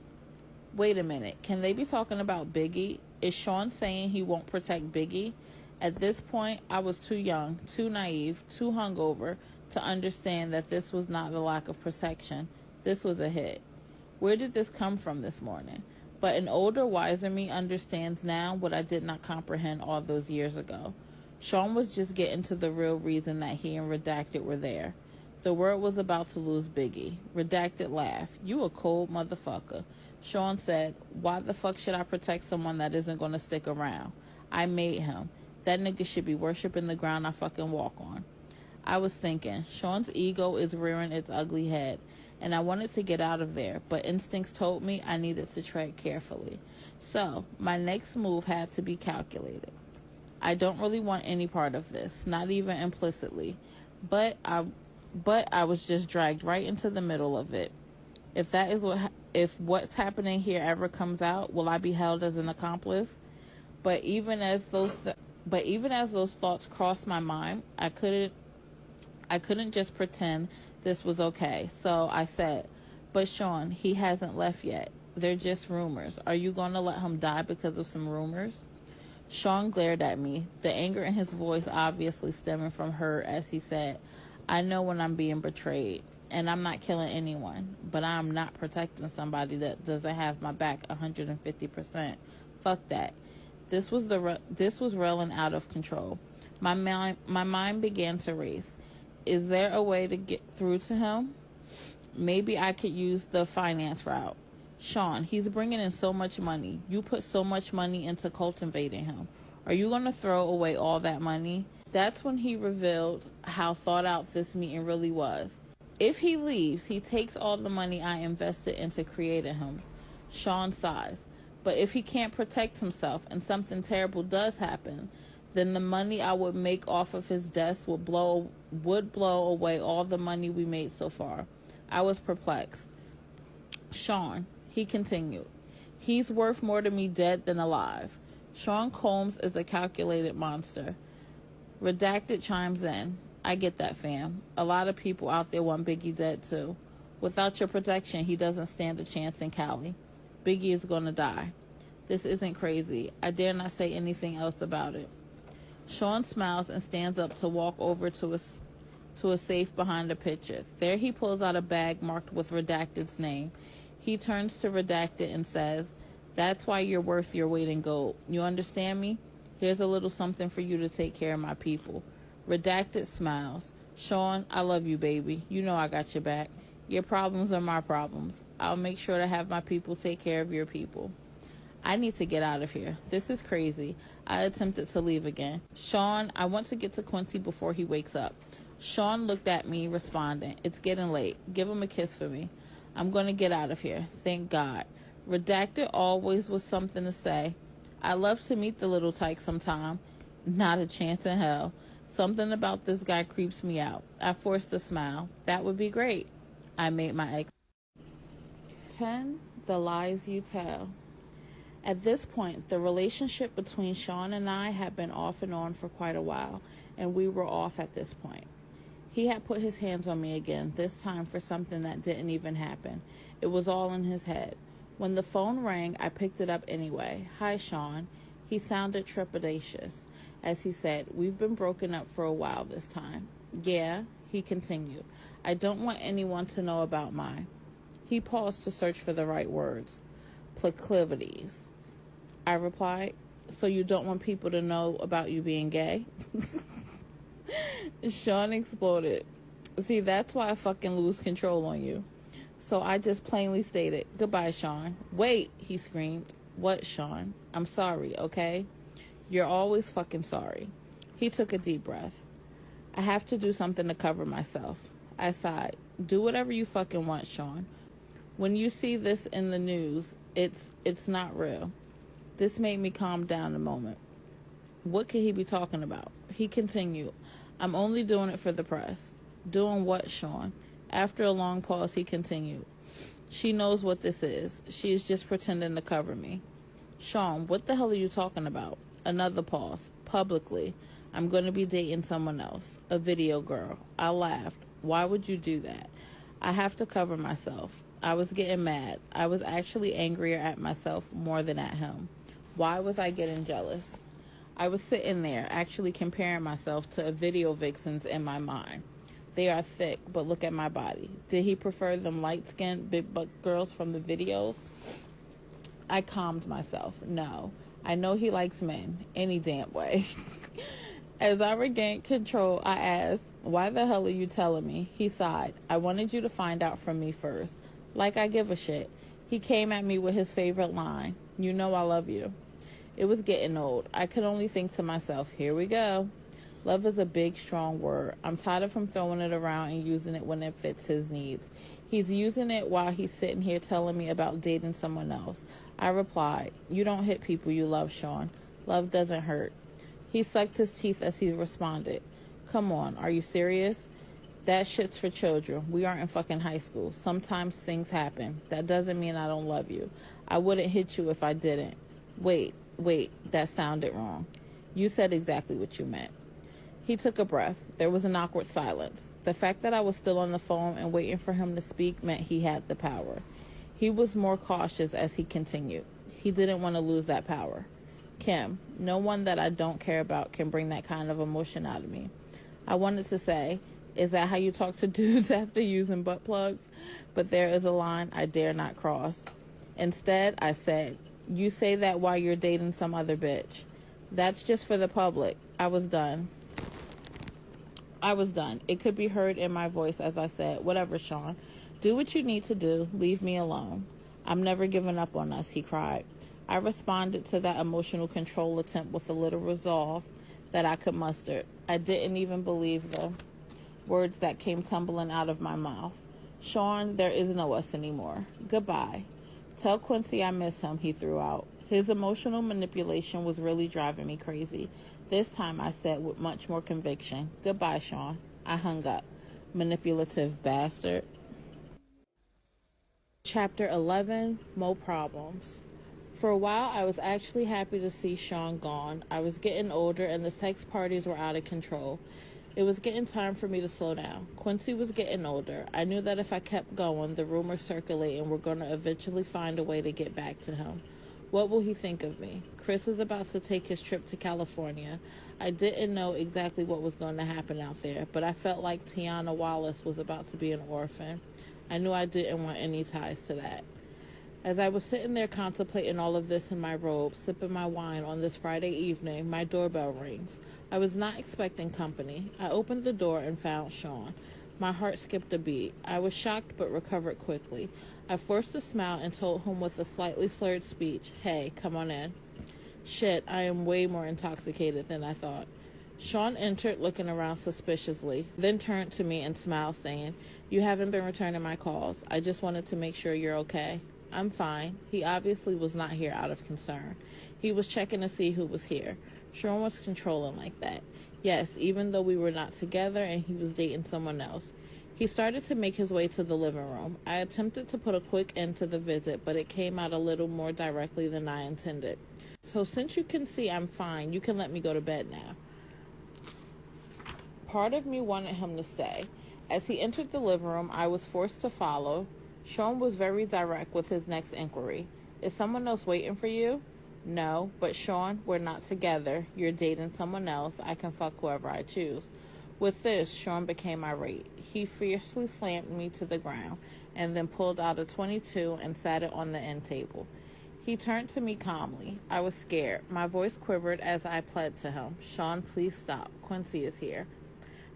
Wait a minute, can they be talking about Biggie? Is Sean saying he won't protect Biggie? At this point, I was too young, too naive, too hungover to understand that this was not the lack of protection. This was a hit. Where did this come from this morning? But an older, wiser me understands now what I did not comprehend all those years ago. Sean was just getting to the real reason that he and Redacted were there. The world was about to lose Biggie. Redacted laughed. You a cold motherfucker. Sean said, why the fuck should I protect someone that isn't going to stick around? I made him. That nigga should be worshiping the ground I fucking walk on. I was thinking, Sean's ego is rearing its ugly head, and I wanted to get out of there, but instincts told me I needed to tread carefully. So, my next move had to be calculated. I don't really want any part of this, not even implicitly, but I was just dragged right into the middle of it. If what's happening here ever comes out, will I be held as an accomplice? But even as those thoughts crossed my mind, I couldn't just pretend this was okay. So I said, but Sean, he hasn't left yet. They're just rumors. Are you going to let him die because of some rumors? Sean glared at me, the anger in his voice obviously stemming from her as he said, I know when I'm being betrayed. And I'm not killing anyone, but I'm not protecting somebody that doesn't have my back 150%. Fuck that. This was real and out of control. My mind began to race. Is there a way to get through to him? Maybe I could use the finance route. Sean, he's bringing in so much money. You put so much money into cultivating him. Are you going to throw away all that money? That's when he revealed how thought out this meeting really was. If he leaves, he takes all the money I invested into creating him. Sean sighs. But if he can't protect himself and something terrible does happen, then the money I would make off of his death would blow away all the money we made so far. I was perplexed. Sean, he continued. He's worth more to me dead than alive. Sean Combs is a calculated monster. Redacted chimes in. I get that, fam. A lot of people out there want Biggie dead too. Without your protection, he doesn't stand a chance in Cali. Biggie is gonna die. This isn't crazy. I dare not say anything else about it. Sean smiles and stands up to walk over to a safe behind a picture. There he pulls out a bag marked with Redacted's name. He turns to Redacted and says, "That's why you're worth your weight in gold. You understand me? Here's a little something for you to take care of my people." Redacted smiles. Sean, I love you, baby. You know I got your back. Your problems are my problems. I'll make sure to have my people take care of your people. I need to get out of here. This is crazy. I attempted to leave again. Sean, I want to get to Quincy before he wakes up. Sean looked at me, responding, "It's getting late. Give him a kiss for me. I'm going to get out of here. Thank God." Redacted always was something to say. I love to meet the little tyke sometime. Not a chance in hell. Something about this guy creeps me out. I forced a smile. That would be great. I made my exit. 10. The Lies You Tell. At this point, the relationship between Sean and I had been off and on for quite a while, and we were off at this point. He had put his hands on me again, this time for something that didn't even happen. It was all in his head. When the phone rang, I picked it up anyway. "Hi, Sean." He sounded trepidatious as he said, "We've been broken up for a while this time." "Yeah," he continued. "I don't want anyone to know about mine." He paused to search for the right words. "Proclivities," I replied. "So you don't want people to know about you being gay?" Sean exploded. "See, that's why I fucking lose control on you." So I just plainly stated, "Goodbye, Sean." "Wait," he screamed. "What, Sean?" "I'm sorry, okay?" "You're always fucking sorry." He took a deep breath. "I have to do something to cover myself." I sighed. "Do whatever you fucking want, Sean. When you see this in the news, it's not real." This made me calm down a moment. What could he be talking about? He continued, "I'm only doing it for the press." "Doing what, Sean?" After a long pause, he continued, "She knows what this is. She is just pretending to cover me." "Sean, what the hell are you talking about?" Another pause. "Publicly. I'm going to be dating someone else. A video girl." I laughed. "Why would you do that?" "I have to cover myself." I was getting mad. I was actually angrier at myself more than at him. Why was I getting jealous? I was sitting there, actually comparing myself to video vixens in my mind. They are thick, but look at my body. Did he prefer them light-skinned, big-butt girls from the videos? I calmed myself. No. I know he likes men. Any damn way. As I regained control, I asked, "Why the hell are you telling me?" He sighed. "I wanted you to find out from me first. Like I give a shit." He came at me with his favorite line, "You know I love you." It was getting old. I could only think to myself, here we go. Love is a big, strong word. I'm tired of him throwing it around and using it when it fits his needs. He's using it while he's sitting here telling me about dating someone else. I replied, "You don't hit people you love, Sean. Love doesn't hurt." He sucked his teeth as he responded, "Come on, are you serious? That shit's for children. We aren't in fucking high school. Sometimes things happen. That doesn't mean I don't love you. I wouldn't hit you if I didn't." Wait, that sounded wrong. "You said exactly what you meant." He took a breath. There was an awkward silence. The fact that I was still on the phone and waiting for him to speak meant he had the power. He was more cautious as he continued. He didn't want to lose that power. "Kim, no one that I don't care about can bring that kind of emotion out of me." I wanted to say, Is that how you talk to dudes after using butt plugs? But there is a line I dare not cross. Instead, I said, you say that while you're dating some other bitch. That's just for the public. I was done. It could be heard in my voice as I said, whatever, Sean. Do what you need to do. Leave me alone. I'm never giving up on us, he cried. I responded to that emotional control attempt with a little resolve that I could muster. I didn't even believe the words that came tumbling out of my mouth. Sean, there is no us anymore. Goodbye. Tell Quincy I miss him, he threw out. His emotional manipulation was really driving me crazy. This time I said with much more conviction, goodbye, Sean. I hung up. Manipulative bastard. Chapter 11, Mo Problems. For a while, I was actually happy to see Sean gone. I was getting older and the sex parties were out of control. It was getting time for me to slow down. Quincy was getting older. I knew that if I kept going, the rumors circulating were going to eventually find a way to get back to him. What will he think of me? Chris is about to take his trip to California. I didn't know exactly what was going to happen out there, but I felt like Tiana Wallace was about to be an orphan. I knew I didn't want any ties to that. As I was sitting there contemplating all of this in my robe, sipping my wine on this Friday evening, my doorbell rings. I was not expecting company. I opened the door and found Sean. My heart skipped a beat. I was shocked but recovered quickly. I forced a smile and told him with a slightly slurred speech, hey, come on in. Shit, I am way more intoxicated than I thought. Sean entered looking around suspiciously, then turned to me and smiled saying, you haven't been returning my calls. I just wanted to make sure you're okay. I'm fine. He obviously was not here out of concern. He was checking to see who was here. Sean was controlling like that. Yes, even though we were not together and he was dating someone else. He started to make his way to the living room. I attempted to put a quick end to the visit, but it came out a little more directly than I intended. So since you can see I'm fine, you can let me go to bed now. Part of me wanted him to stay. As he entered the living room, I was forced to follow. Sean was very direct with his next inquiry. Is someone else waiting for you? No, but Sean, we're not together. You're dating someone else. I can fuck whoever I choose. With this, Sean became irate. He fiercely slammed me to the ground and then pulled out a .22 and sat it on the end table. He turned to me calmly. I was scared. My voice quivered as I pled to him. Sean, please stop. Quincy is here.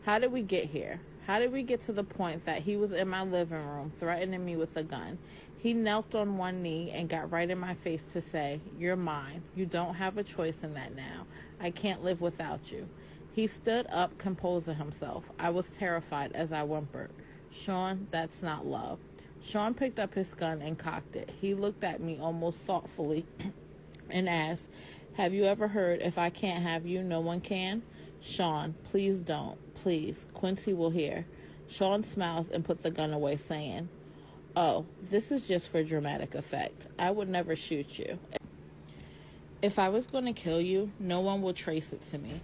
How did we get here? How did we get to the point that he was in my living room threatening me with a gun? He knelt on one knee and got right in my face to say, you're mine. You don't have a choice in that now. I can't live without you. He stood up, composing himself. I was terrified as I whimpered, Sean, that's not love. Sean picked up his gun and cocked it. He looked at me almost thoughtfully and asked, have you ever heard if I can't have you, no one can? Sean, please don't. Please, Quincy will hear. Sean smiles and put the gun away, saying, oh, this is just for dramatic effect. I would never shoot you. If I was going to kill you, no one will trace it to me.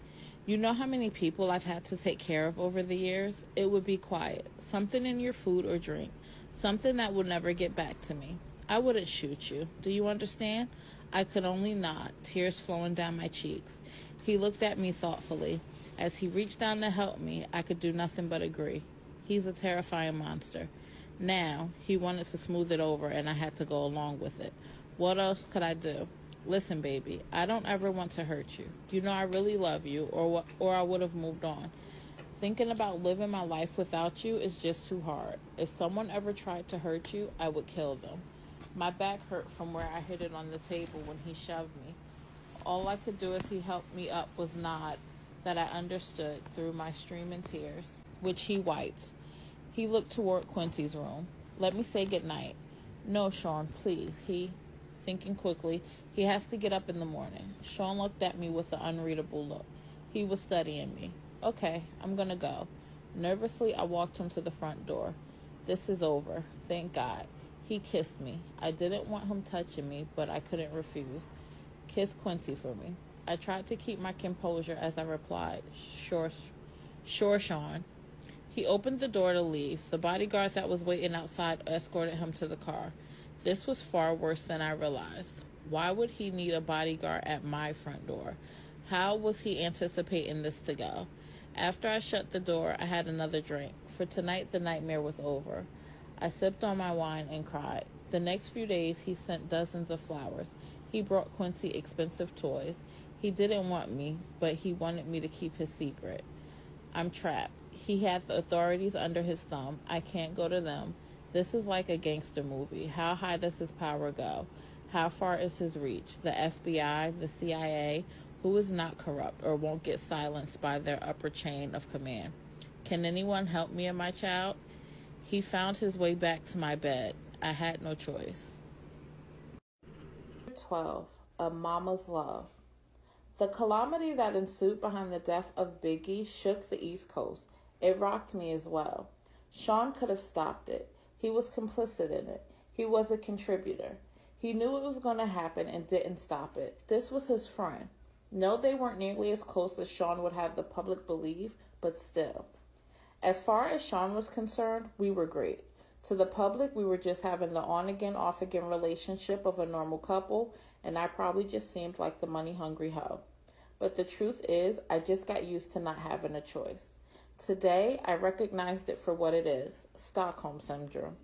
You know how many people I've had to take care of over the years? It would be quiet. Something in your food or drink. Something that will never get back to me. I wouldn't shoot you. Do you understand? I could only nod, tears flowing down my cheeks. He looked at me thoughtfully. As he reached down to help me, I could do nothing but agree. He's a terrifying monster. Now, he wanted to smooth it over, and I had to go along with it. What else could I do? Listen, baby, I don't ever want to hurt you. You know I really love you, or I would have moved on. Thinking about living my life without you is just too hard. If someone ever tried to hurt you, I would kill them. My back hurt from where I hit it on the table when he shoved me. All I could do as he helped me up was nod that I understood through my streaming tears, which he wiped. He looked toward Quincy's room. Let me say goodnight. No, Sean, please. Thinking quickly, he has to get up in the morning. Sean looked at me with an unreadable look. He was studying me. Okay, I'm gonna go. Nervously, I walked him to the front door. This is over. Thank God. He kissed me. I didn't want him touching me, but I couldn't refuse. Kiss Quincy for me. I tried to keep my composure as I replied, Sure, Sean. He opened the door to leave. The bodyguard that was waiting outside escorted him to the car. This was far worse than I realized. Why would he need a bodyguard at my front door? How was he anticipating this to go? After I shut the door, I had another drink. For tonight, the nightmare was over. I sipped on my wine and cried. The next few days, he sent dozens of flowers. He brought Quincy expensive toys. He didn't want me, but he wanted me to keep his secret. I'm trapped. He had the authorities under his thumb. I can't go to them. This is like a gangster movie. How high does his power go? How far is his reach? The FBI, the CIA, who is not corrupt or won't get silenced by their upper chain of command? Can anyone help me and my child? He found his way back to my bed. I had no choice. 12. A Mama's Love. The calamity that ensued behind the death of Biggie shook the East Coast. It rocked me as well. Sean could have stopped it. He was complicit in it. He was a contributor. He knew it was going to happen and didn't stop it. This was his friend. No, they weren't nearly as close as Sean would have the public believe, but still. As far as Sean was concerned, we were great. To the public, we were just having the on-again, off-again relationship of a normal couple, and I probably just seemed like the money-hungry hoe. But the truth is, I just got used to not having a choice. Today, I recognized it for what it is, Stockholm Syndrome.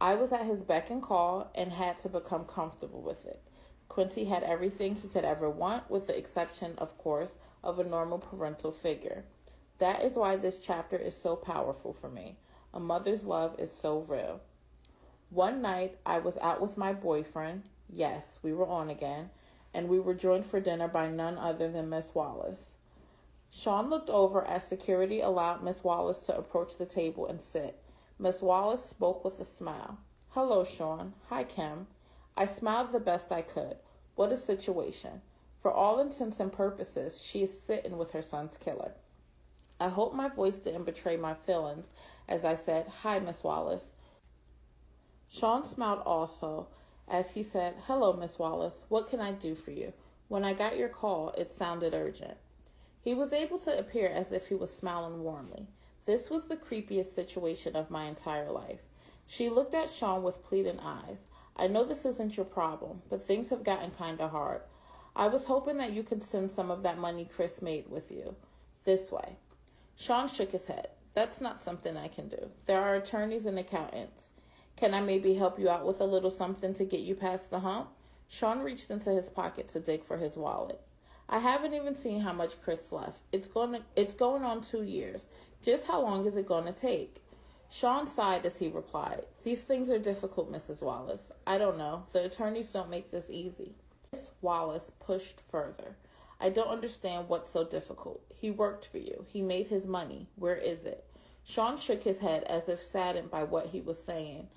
I was at his beck and call and had to become comfortable with it. Quincy had everything he could ever want, with the exception, of course, of a normal parental figure. That is why this chapter is so powerful for me. A mother's love is so real. One night, I was out with my boyfriend. Yes, we were on again, and we were joined for dinner by none other than Miss Wallace. Sean looked over as security allowed Miss Wallace to approach the table and sit. Miss Wallace spoke with a smile. Hello, Sean. Hi, Kim. I smiled the best I could. What a situation. For all intents and purposes, she is sitting with her son's killer. I hope my voice didn't betray my feelings as I said, Hi, Miss Wallace. Sean smiled also as he said, Hello, Miss Wallace. What can I do for you? When I got your call, it sounded urgent. He was able to appear as if he was smiling warmly. This was the creepiest situation of my entire life. She looked at Sean with pleading eyes. I know this isn't your problem, but things have gotten kind of hard. I was hoping that you could send some of that money Chris made with you. This way. Sean shook his head. That's not something I can do. There are attorneys and accountants. Can I maybe help you out with a little something to get you past the hump? Sean reached into his pocket to dig for his wallet. I haven't even seen how much Chris left. It's going on 2 years. Just how long is it going to take? Sean sighed as he replied, These things are difficult, Mrs. Wallace. I don't know. The attorneys don't make this easy. Miss Wallace pushed further. I don't understand what's so difficult. He worked for you. He made his money. Where is it? Sean shook his head as if saddened by what he was saying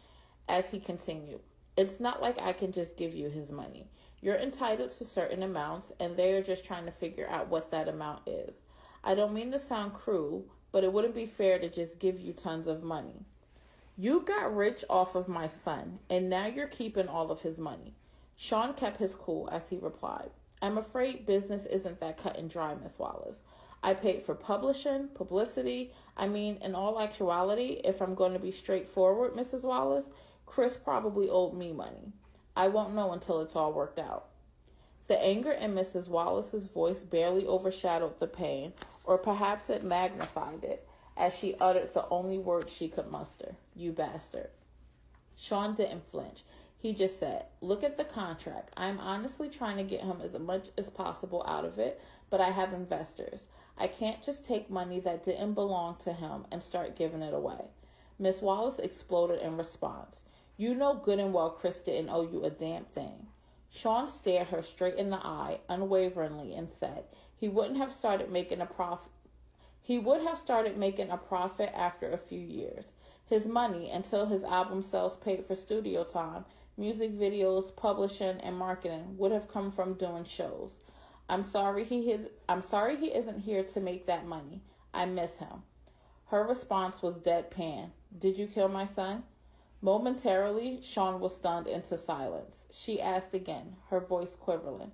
as he continued. It's not like I can just give you his money. You're entitled to certain amounts, and they are just trying to figure out what that amount is. I don't mean to sound cruel, but it wouldn't be fair to just give you tons of money. You got rich off of my son, and now you're keeping all of his money. Sean kept his cool as he replied, I'm afraid business isn't that cut and dry, Miss Wallace. I paid for publishing, publicity. I mean, in all actuality, if I'm going to be straightforward, Mrs. Wallace, Chris probably owed me money. I won't know until it's all worked out. The anger in Mrs. Wallace's voice barely overshadowed the pain, or perhaps it magnified it, as she uttered the only word she could muster, You bastard. Sean didn't flinch. He just said, Look at the contract. I'm honestly trying to get him as much as possible out of it, but I have investors. I can't just take money that didn't belong to him and start giving it away. Miss Wallace exploded in response. You know good and well Chris didn't owe you a damn thing. Sean stared her straight in the eye, unwaveringly, and said he would have started making a profit after a few years. His money, until his album sales paid for studio time, music videos, publishing, and marketing, would have come from doing shows. I'm sorry he isn't here to make that money. I miss him. Her response was deadpan. Did you kill my son? Momentarily, Sean was stunned into silence. She asked again, her voice quivering.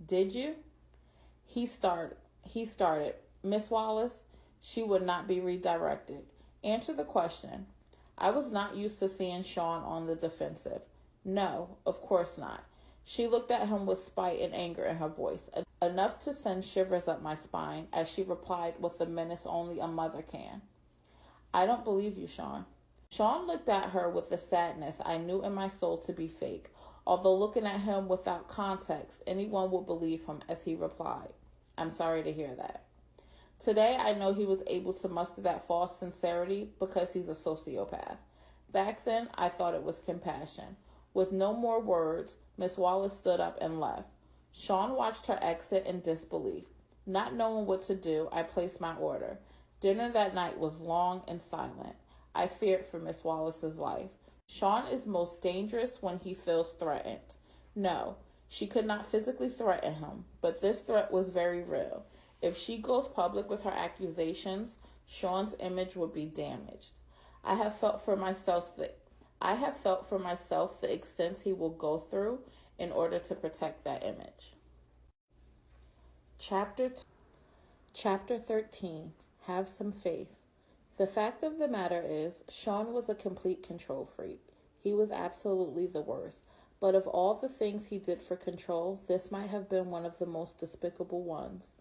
Did you? He started. Miss Wallace, she would not be redirected. Answer the question. I was not used to seeing Sean on the defensive. No, of course not. She looked at him with spite and anger in her voice, enough to send shivers up my spine as she replied with the menace only a mother can. I don't believe you, Sean. Sean looked at her with a sadness I knew in my soul to be fake, although looking at him without context, anyone would believe him as he replied, I'm sorry to hear that. Today, I know he was able to muster that false sincerity because he's a sociopath. Back then, I thought it was compassion. With no more words, Miss Wallace stood up and left. Sean watched her exit in disbelief. Not knowing what to do, I placed my order. Dinner that night was long and silent. I feared for Miss Wallace's life. Sean is most dangerous when he feels threatened. No, she could not physically threaten him, but this threat was very real. If she goes public with her accusations, Sean's image would be damaged. I have felt for myself the extent he will go through in order to protect that image. Chapter 13. Have some faith. The fact of the matter is, Sean was a complete control freak. He was absolutely the worst. But of all the things he did for control, this might have been one of the most despicable ones.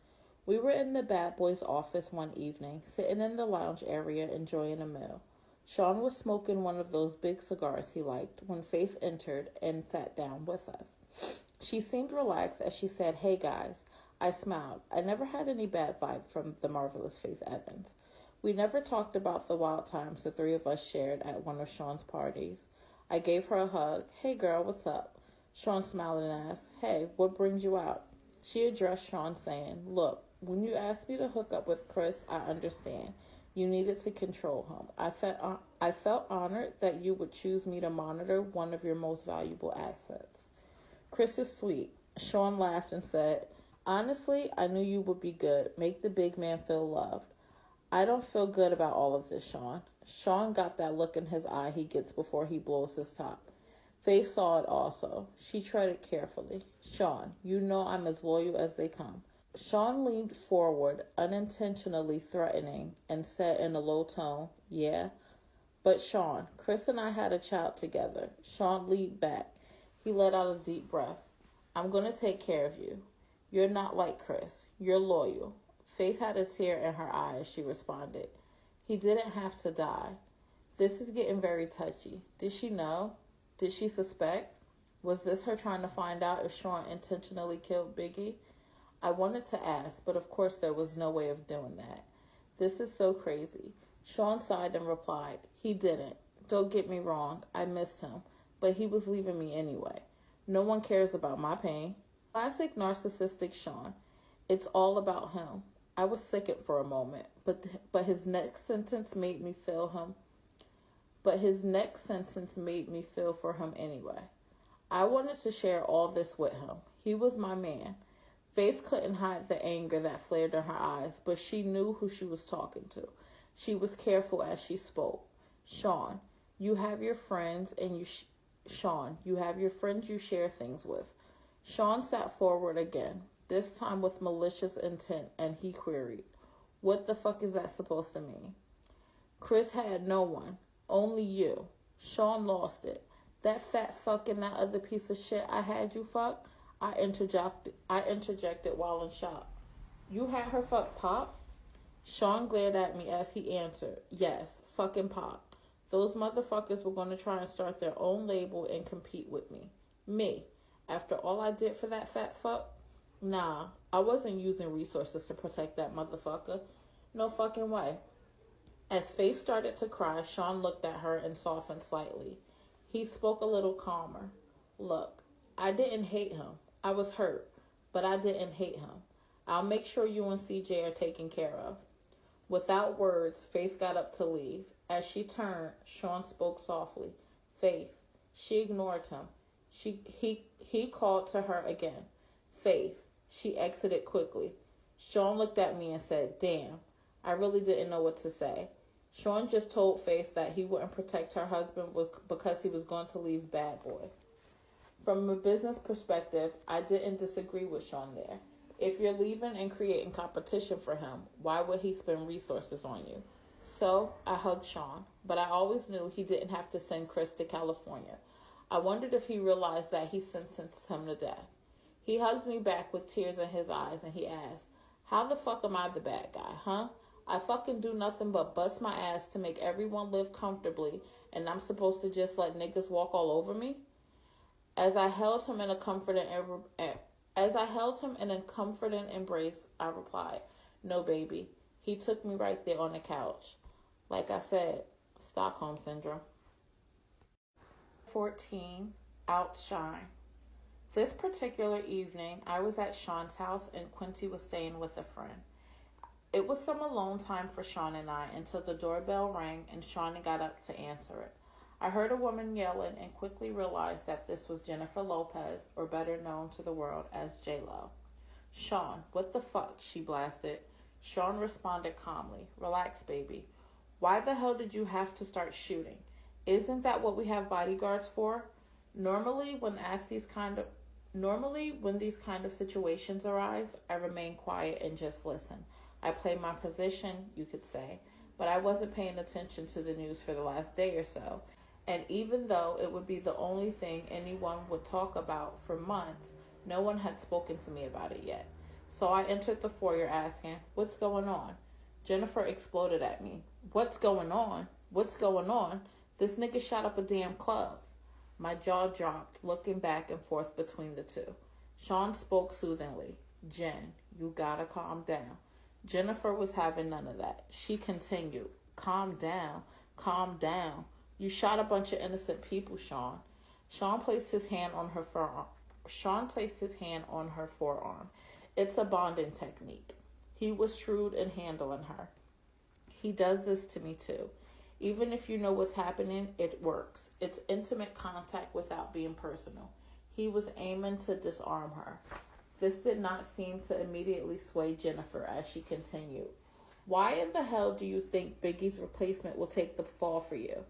We were in the bad boy's office one evening, sitting in the lounge area enjoying a meal. Sean was smoking one of those big cigars he liked when Faith entered and sat down with us. She seemed relaxed as she said, "Hey guys." I smiled. I never had any bad vibe from the marvelous Faith Evans. We never talked about the wild times the three of us shared at one of Sean's parties. I gave her a hug. "Hey girl, what's up?" Sean smiled and asked, "Hey, what brings you out?" She addressed Sean saying, "Look, when you asked me to hook up with Chris, I understand. You needed to control him. I felt honored that you would choose me to monitor one of your most valuable assets. Chris is sweet." Sean laughed and said, "Honestly, I knew you would be good. Make the big man feel loved." I don't feel good about all of this, Sean. Sean got that look in his eye he gets before he blows his top. Faith saw it also. She treaded carefully. "Sean, you know I'm as loyal as they come." Sean leaned forward, unintentionally threatening, and said in a low tone, "Yeah, but Sean, Chris and I had a child together." Sean leaned back. He let out a deep breath. "I'm going to take care of you. You're not like Chris. You're loyal." Faith had a tear in her eye as she responded, "He didn't have to die." This is getting very touchy. Did she know? Did she suspect? Was this her trying to find out if Sean intentionally killed Biggie? I wanted to ask, but of course there was no way of doing that. This is so crazy. Sean sighed and replied, "He didn't. Don't get me wrong, I missed him, but he was leaving me anyway. No one cares about my pain." Classic narcissistic Sean. It's all about him. I was sickened for a moment, but his next sentence made me feel for him anyway. I wanted to share all this with him. He was my man. Faith couldn't hide the anger that flared in her eyes, but she knew who she was talking to. She was careful as she spoke. "Sean, you have your friends you share things with." Sean sat forward again, this time with malicious intent, and he queried, "What the fuck is that supposed to mean?" "Chris had no one, only you." Sean lost it. "That fat fuck and that other piece of shit I had you fuck?" I interjected while in shock. "You had her fuck Pop?" Sean glared at me as he answered, "Yes, fucking Pop. Those motherfuckers were going to try and start their own label and compete with me. Me, after all I did for that fat fuck? Nah, I wasn't using resources to protect that motherfucker. No fucking way." As Faith started to cry, Sean looked at her and softened slightly. He spoke a little calmer. "Look, I didn't hate him. I was hurt, but I didn't hate him. I'll make sure you and CJ are taken care of." Without words, Faith got up to leave. As she turned, Sean spoke softly. "Faith." She ignored him. He called to her again. "Faith." She exited quickly. Sean looked at me and said, "Damn." I really didn't know what to say. Sean just told Faith that he wouldn't protect her husband because he was going to leave Bad Boy. From a business perspective, I didn't disagree with Sean there. If you're leaving and creating competition for him, why would he spend resources on you? So I hugged Sean, but I always knew he didn't have to send Chris to California. I wondered if he realized that he sentenced him to death. He hugged me back with tears in his eyes, and he asked, how the fuck am I the bad guy, huh? I fucking do nothing but bust my ass to make everyone live comfortably, and I'm supposed to just let niggas walk all over me? As I held him in a comforting embrace, I replied, no, baby. He took me right there on the couch. Like I said, Stockholm Syndrome. 14. Outshine. This particular evening, I was at Sean's house and Quincy was staying with a friend. It was some alone time for Sean and I until the doorbell rang and Sean got up to answer it. I heard a woman yelling and quickly realized that this was Jennifer Lopez, or better known to the world as J-Lo. Sean, what the fuck, she blasted. Sean responded calmly, relax, baby. Why the hell did you have to start shooting? Isn't that what we have bodyguards for? Normally, when these kind of situations arise, I remain quiet and just listen. I play my position, you could say, but I wasn't paying attention to the news for the last day or so. And even though it would be the only thing anyone would talk about for months, no one had spoken to me about it yet. So I entered the foyer asking, what's going on? Jennifer exploded at me. What's going on? What's going on? This nigga shot up a damn club. My jaw dropped, looking back and forth between the two. Sean spoke soothingly. Jen, you gotta calm down. Jennifer was having none of that. She continued, calm down, calm down. You shot a bunch of innocent people, Sean. Sean placed his hand on her forearm. It's a bonding technique. He was shrewd in handling her. He does this to me too. Even if you know what's happening, it works. It's intimate contact without being personal. He was aiming to disarm her. This did not seem to immediately sway Jennifer as she continued. Why in the hell do you think Biggie's replacement will take the fall for you?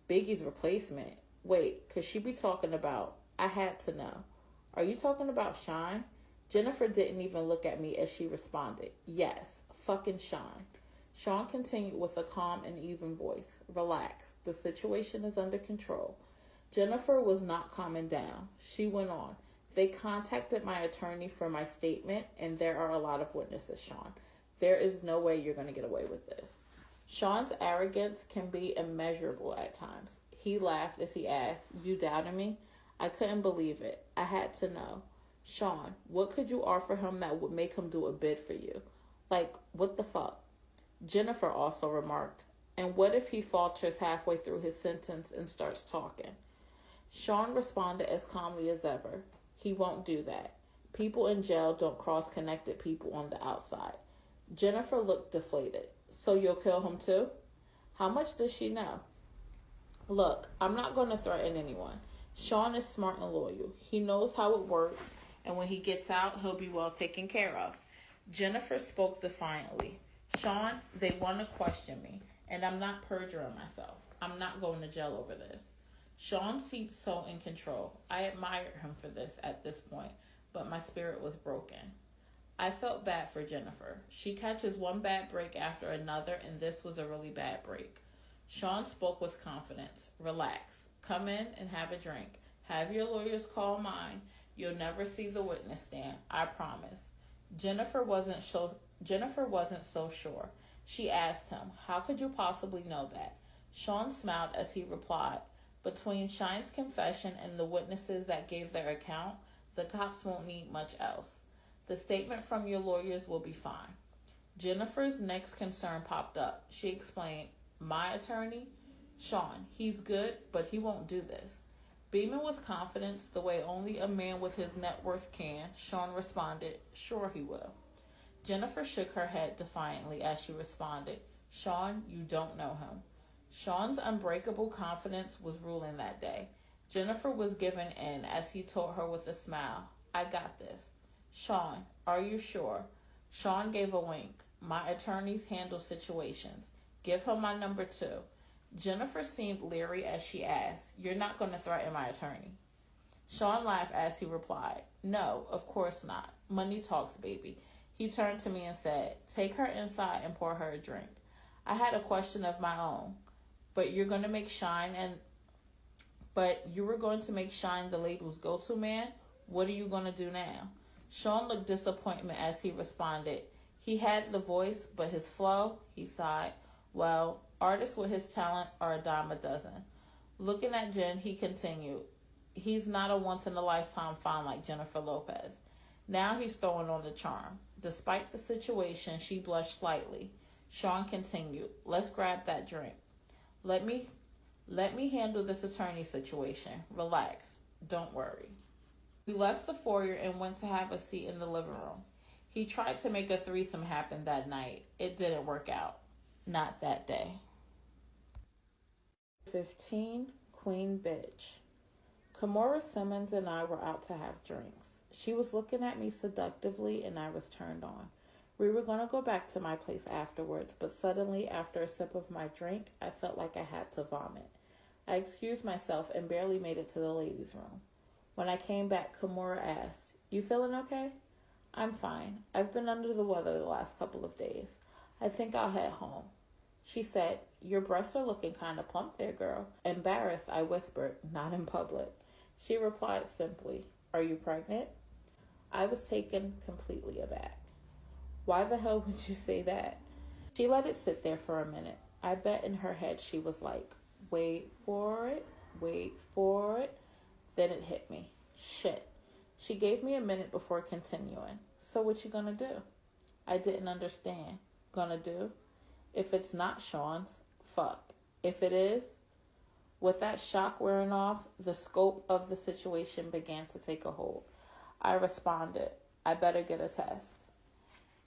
Biggie's replacement? Wait, could she be talking about? I had to know. Are you talking about Shine? Jennifer didn't even look at me as she responded. Yes, fucking Shine. Sean continued with a calm and even voice. Relax. The situation is under control. Jennifer was not calming down. She went on. They contacted my attorney for my statement, and there are a lot of witnesses, Sean. There is no way you're going to get away with this. Sean's arrogance can be immeasurable at times. He laughed as he asked, you doubted me? I couldn't believe it. I had to know. Sean, what could you offer him that would make him do a bid for you? Like, what the fuck? Jennifer also remarked, and what if he falters halfway through his sentence and starts talking? Sean responded as calmly as ever. He won't do that. People in jail don't cross connected people on the outside. Jennifer looked deflated. So you'll kill him too? How much does she know? Look, I'm not going to threaten anyone. Sean is smart and loyal. He knows how it works, and when he gets out, he'll be well taken care of. Jennifer spoke defiantly. Sean, they want to question me, and I'm not perjuring myself. I'm not going to jail over this. Sean seemed so in control. I admired him for this at this point, but my spirit was broken. I felt bad for Jennifer. She catches one bad break after another, and this was a really bad break. Sean spoke with confidence. Relax. Come in and have a drink. Have your lawyers call mine. You'll never see the witness stand. I promise. Jennifer wasn't so sure. She asked him, how could you possibly know that? Sean smiled as he replied, between Shine's confession and the witnesses that gave their account, the cops won't need much else. The statement from your lawyers will be fine. Jennifer's next concern popped up. She explained, my attorney? Sean, he's good, but he won't do this. Beaming with confidence the way only a man with his net worth can, Sean responded, sure he will. Jennifer shook her head defiantly as she responded, Sean, you don't know him. Sean's unbreakable confidence was ruling that day. Jennifer was given in as he told her with a smile, I got this. Sean, are you sure? Sean gave a wink. My attorneys handle situations. Give him my number too. Jennifer seemed leery as she asked, you're not going to threaten my attorney? Sean laughed as he replied, no, of course not. Money talks, baby. He turned to me and said, take her inside and pour her a drink. I had a question of my own. But you're going to make Shine But you were going to make Shine the label's go-to man? What are you going to do now? Sean looked disappointment as he responded. He had the voice, but his flow, he sighed. Well, artists with his talent are a dime a dozen. Looking at Jen, he continued. He's not a once-in-a-lifetime find like Jennifer Lopez. Now he's throwing on the charm. Despite the situation, she blushed slightly. Sean continued, let's grab that drink. Let me handle this attorney situation. Relax. Don't worry. We left the foyer and went to have a seat in the living room. He tried to make a threesome happen that night. It didn't work out. Not that day. 15. Queen Bitch. Kimora Simmons and I were out to have drinks. She was looking at me seductively and I was turned on. We were going to go back to my place afterwards, but suddenly, after a sip of my drink, I felt like I had to vomit. I excused myself and barely made it to the ladies' room. When I came back, Kimora asked, "You feeling okay?" "I'm fine. I've been under the weather the last couple of days. I think I'll head home." She said, "Your breasts are looking kind of plump there, girl." Embarrassed, I whispered, "Not in public." She replied simply, "Are you pregnant?" I was taken completely aback. "Why the hell would you say that?" She let it sit there for a minute. I bet in her head she was like, wait for it. Then it hit me. Shit. She gave me a minute before continuing. "So what you gonna do?" I didn't understand. Gonna do? If it's not Sean's, fuck. If it is? With that shock wearing off, the scope of the situation began to take a hold. I responded, "I better get a test."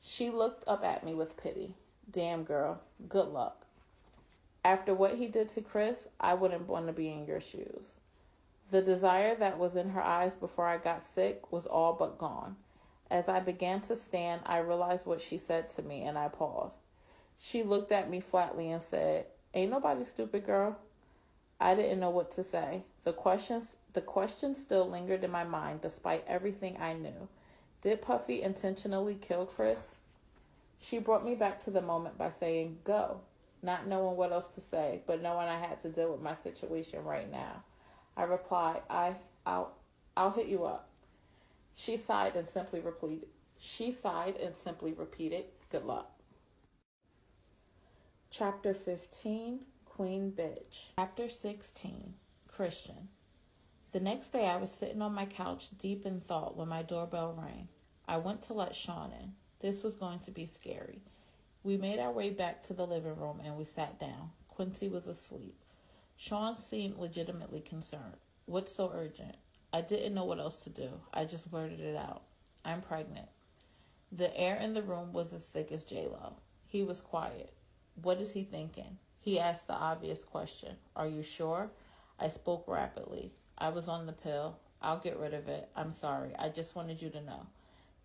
She looked up at me with pity. "Damn, girl. Good luck. After what he did to Chris, I wouldn't want to be in your shoes." The desire that was in her eyes before I got sick was all but gone. As I began to stand, I realized what she said to me, and I paused. She looked at me flatly and said, "Ain't nobody stupid, girl." I didn't know what to say. The question still lingered in my mind despite everything I knew. Did Puffy intentionally kill Chris? She brought me back to the moment by saying, "Go," not knowing what else to say, but knowing I had to deal with my situation right now. I replied, I'll hit you up." She sighed and simply repeated, "Good luck." Chapter 15, Queen Bitch. Chapter 16, Christian. The next day I was sitting on my couch deep in thought when my doorbell rang. I went to let Sean in. This was going to be scary. We made our way back to the living room and we sat down. Quincy was asleep. Sean seemed legitimately concerned. "What's so urgent?" I didn't know what else to do. I just blurted it out. "I'm pregnant." The air in the room was as thick as J-Lo. He was quiet. What is he thinking? He asked the obvious question. "Are you sure?" I spoke rapidly. "I was on the pill. I'll get rid of it. I'm sorry. I just wanted you to know."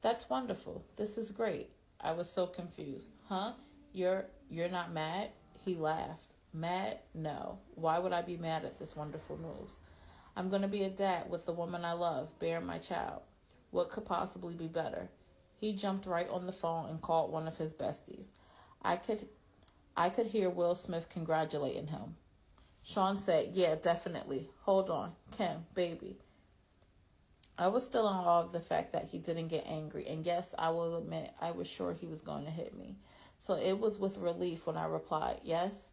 "That's wonderful. This is great." I was so confused. "Huh? You're not mad?" He laughed. "Mad? No. Why would I be mad at this wonderful news? I'm going to be a dad with the woman I love, bearing my child. What could possibly be better?" He jumped right on the phone and called one of his besties. I could hear Will Smith congratulating him. Sean said, "Yeah, definitely. Hold on. Kim, baby." I was still in awe of the fact that he didn't get angry, and yes, I will admit I was sure he was going to hit me. So it was with relief when I replied, "Yes."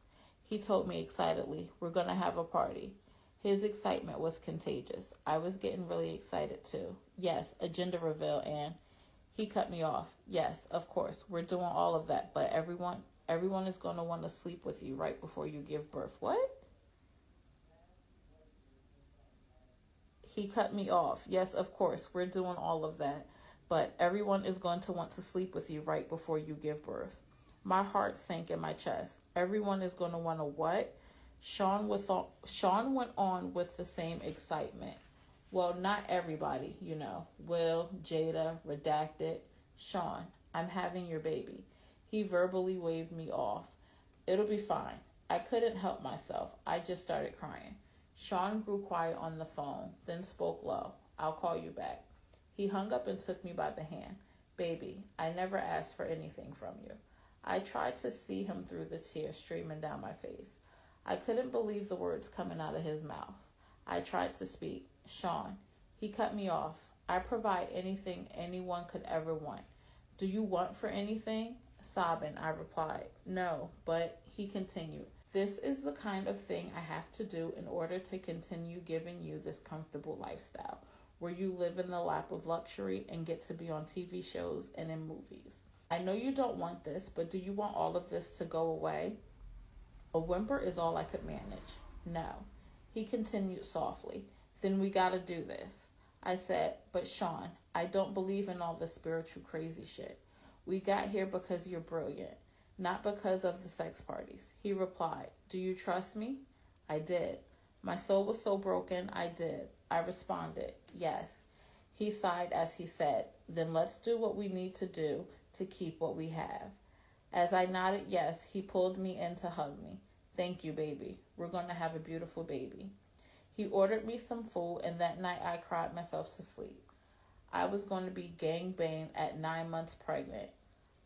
He told me excitedly, "We're going to have a party." His excitement was contagious. I was getting really excited too. "Yes, a gender reveal and..." He cut me off. "Yes, of course, we're doing all of that, but everyone is going to want to sleep with you right before you give birth." What? He cut me off. "Yes, of course, we're doing all of that, but everyone is going to want to sleep with you right before you give birth." My heart sank in my chest. Everyone is going to want to what? Sean went on with the same excitement. "Well, not everybody, you know. Will, Jada, Redacted. Sean, I'm having your baby." He verbally waved me off. "It'll be fine." I couldn't help myself. I just started crying. Sean grew quiet on the phone, then spoke low. "I'll call you back." He hung up and took me by the hand. "Baby, I never asked for anything from you." I tried to see him through the tears streaming down my face. I couldn't believe the words coming out of his mouth. I tried to speak. Sean. He cut me off. I provide anything anyone could ever want. Do you want for anything? Sobbing, I replied. No, but he continued. This is the kind of thing I have to do in order to continue giving you this comfortable lifestyle, where you live in the lap of luxury and get to be on TV shows and in movies. I know you don't want this, but do you want all of this to go away? A whimper is all I could manage. No. He continued softly. Then we gotta do this. I said, but Sean, I don't believe in all this spiritual crazy shit. We got here because you're brilliant, not because of the sex parties. He replied, do you trust me? I did. My soul was so broken, I did. I responded, yes. He sighed as he said, then let's do what we need to do to keep what we have. As I nodded yes, he pulled me in to hug me. Thank you, baby. We're going to have a beautiful baby. He ordered me some food, and that night I cried myself to sleep. I was going to be gangbanged at 9 months pregnant.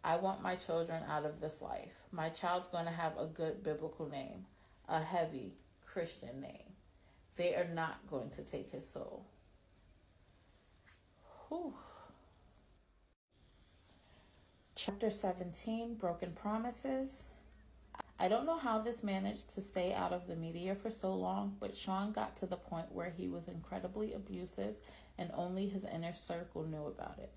I want my children out of this life. My child's going to have a good biblical name, a heavy Christian name. They are not going to take his soul. Whew. Chapter 17, Broken Promises. I don't know how this managed to stay out of the media for so long, but Sean got to the point where he was incredibly abusive and only his inner circle knew about it.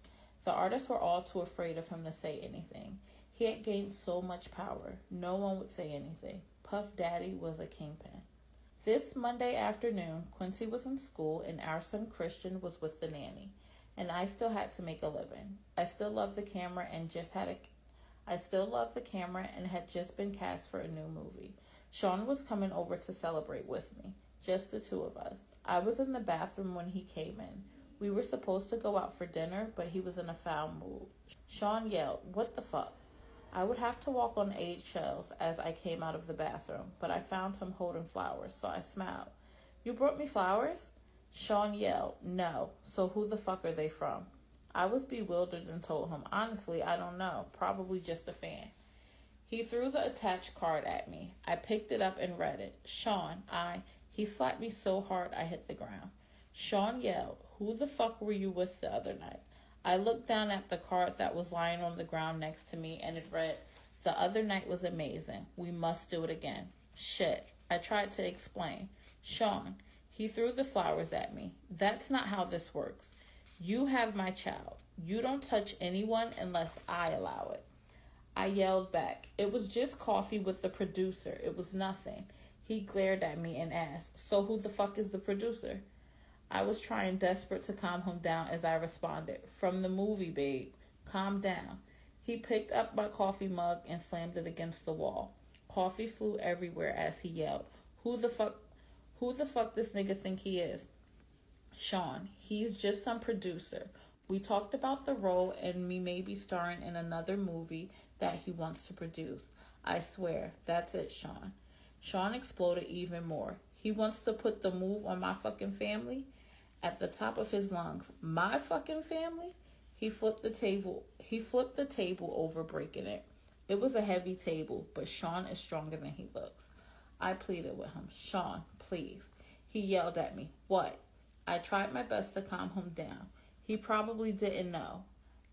The artists were all too afraid of him to say anything. He had gained so much power. No one would say anything. Puff Daddy was a kingpin. This Monday afternoon, Quincy was in school and our son Christian was with the nanny, and I still had to make a living. I still loved the camera and had just been cast for a new movie. Sean was coming over to celebrate with me, just the two of us. I was in the bathroom when he came in. We were supposed to go out for dinner, but he was in a foul mood. Sean yelled, "What the fuck?" I would have to walk on eggshells as I came out of the bathroom, but I found him holding flowers, so I smiled. "You brought me flowers?" Sean yelled, "No, so who the fuck are they from?" I was bewildered and told him, "Honestly, I don't know. Probably just a fan." He threw the attached card at me. I picked it up and read it. Sean, he slapped me so hard I hit the ground. Sean yelled, "Who the fuck were you with the other night?" I looked down at the card that was lying on the ground next to me, and it read, "The other night was amazing. We must do it again." Shit. I tried to explain. Sean, he threw the flowers at me. "That's not how this works. You have my child. You don't touch anyone unless I allow it." I yelled back, "It was just coffee with the producer. It was nothing." He glared at me and asked, "So who the fuck is the producer?" I was trying desperate to calm him down as I responded, "From the movie, babe. Calm down." He picked up my coffee mug and slammed it against the wall. Coffee flew everywhere as he yelled, Who the fuck this nigga think he is?" Sean, he's just some producer. We talked about the role and me maybe starring in another movie that he wants to produce. I swear, that's it, Sean. Sean exploded even more. He wants to put the move on my fucking family? At the top of his lungs, my fucking family? He flipped the table over, breaking it. It was a heavy table, but Sean is stronger than he looks. I pleaded with him. "Sean, please." He yelled at me. "What?" I tried my best to calm him down. He probably didn't know.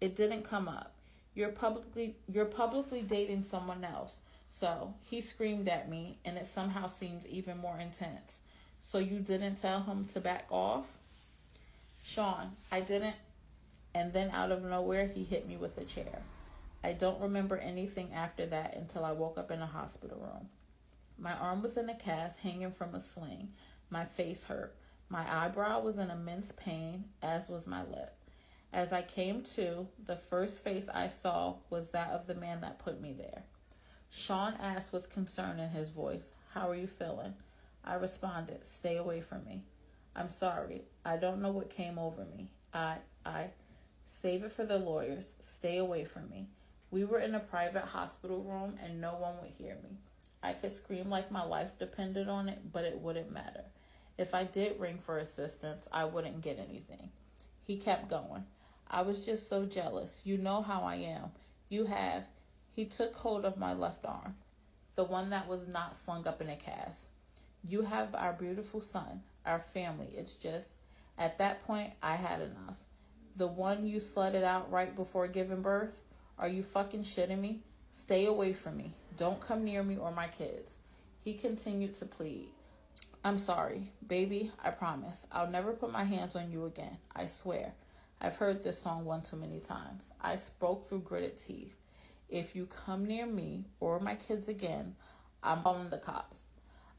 It didn't come up. You're publicly dating someone else. So he screamed at me, and it somehow seemed even more intense. "So you didn't tell him to back off?" Sean, I didn't. And then out of nowhere, he hit me with a chair. I don't remember anything after that until I woke up in a hospital room. My arm was in a cast hanging from a sling. My face hurt. My eyebrow was in immense pain, as was my lip. As I came to, the first face I saw was that of the man that put me there. Sean asked with concern in his voice, "How are you feeling?" I responded, "Stay away from me. I'm sorry. I don't know what came over me. Save it for the lawyers. Stay away from me." We were in a private hospital room and no one would hear me. I could scream like my life depended on it, but it wouldn't matter. If I did ring for assistance, I wouldn't get anything. He kept going. I was just so jealous. You know how I am. He took hold of my left arm, the one that was not slung up in a cast. "You have our beautiful son. our family. It's just, at that point, I had enough. The one you slutted out right before giving birth? Are you fucking shitting me? Stay away from me. Don't come near me or my kids. He continued to plead. I'm sorry, baby, I promise. I'll never put my hands on you again. I swear. I've heard this song one too many times. I spoke through gritted teeth. If you come near me or my kids again, I'm calling the cops.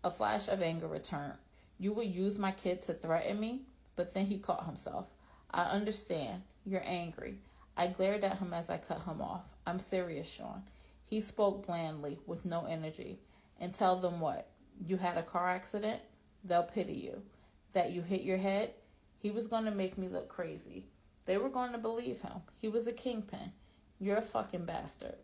A flash of anger returned. You would use my kid to threaten me? But then he caught himself. I understand. You're angry. I glared at him as I cut him off. I'm serious, Sean. He spoke blandly, with no energy. And tell them what? You had a car accident? They'll pity you. That you hit your head? He was going to make me look crazy. They were going to believe him. He was a kingpin. You're a fucking bastard.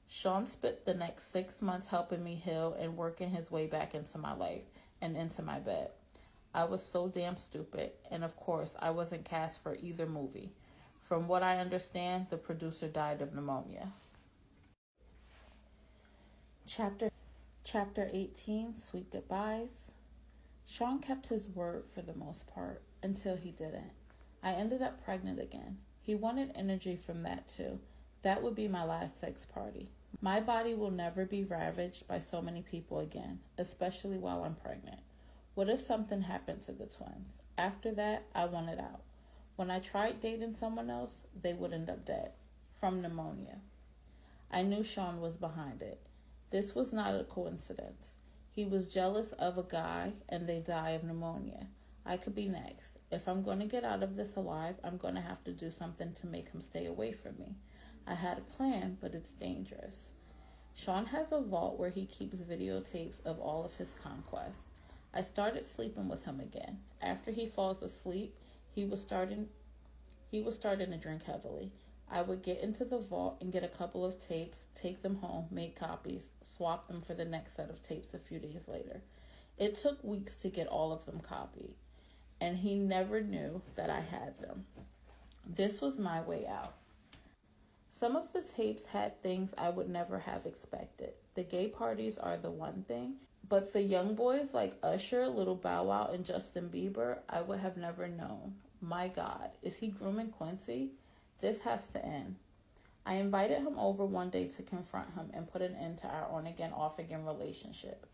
Sean spent the next 6 months helping me heal and working his way back into my life and into my bed. I was so damn stupid, and of course, I wasn't cast for either movie. From what I understand, the producer died of pneumonia. Chapter 18, Sweet Goodbyes. Sean kept his word for the most part, until he didn't. I ended up pregnant again. He wanted energy from that too. That would be my last sex party. My body will never be ravaged by so many people again, especially while I'm pregnant. What if something happened to the twins? After that, I wanted out. When I tried dating someone else, they would end up dead. From pneumonia. I knew Sean was behind it. This was not a coincidence. He was jealous of a guy, and they die of pneumonia. I could be next. If I'm going to get out of this alive, I'm going to have to do something to make him stay away from me. I had a plan, but it's dangerous. Sean has a vault where he keeps videotapes of all of his conquests. I started sleeping with him again. After he falls asleep, he was starting to drink heavily. I would get into the vault and get a couple of tapes, take them home, make copies, swap them for the next set of tapes a few days later. It took weeks to get all of them copied, and he never knew that I had them. This was my way out. Some of the tapes had things I would never have expected. The gay parties are the one thing, but the young boys like Usher, Lil Bow Wow, and Justin Bieber, I would have never known. My God, is he grooming Quincy? This has to end. I invited him over one day to confront him and put an end to our on-again, off-again relationship.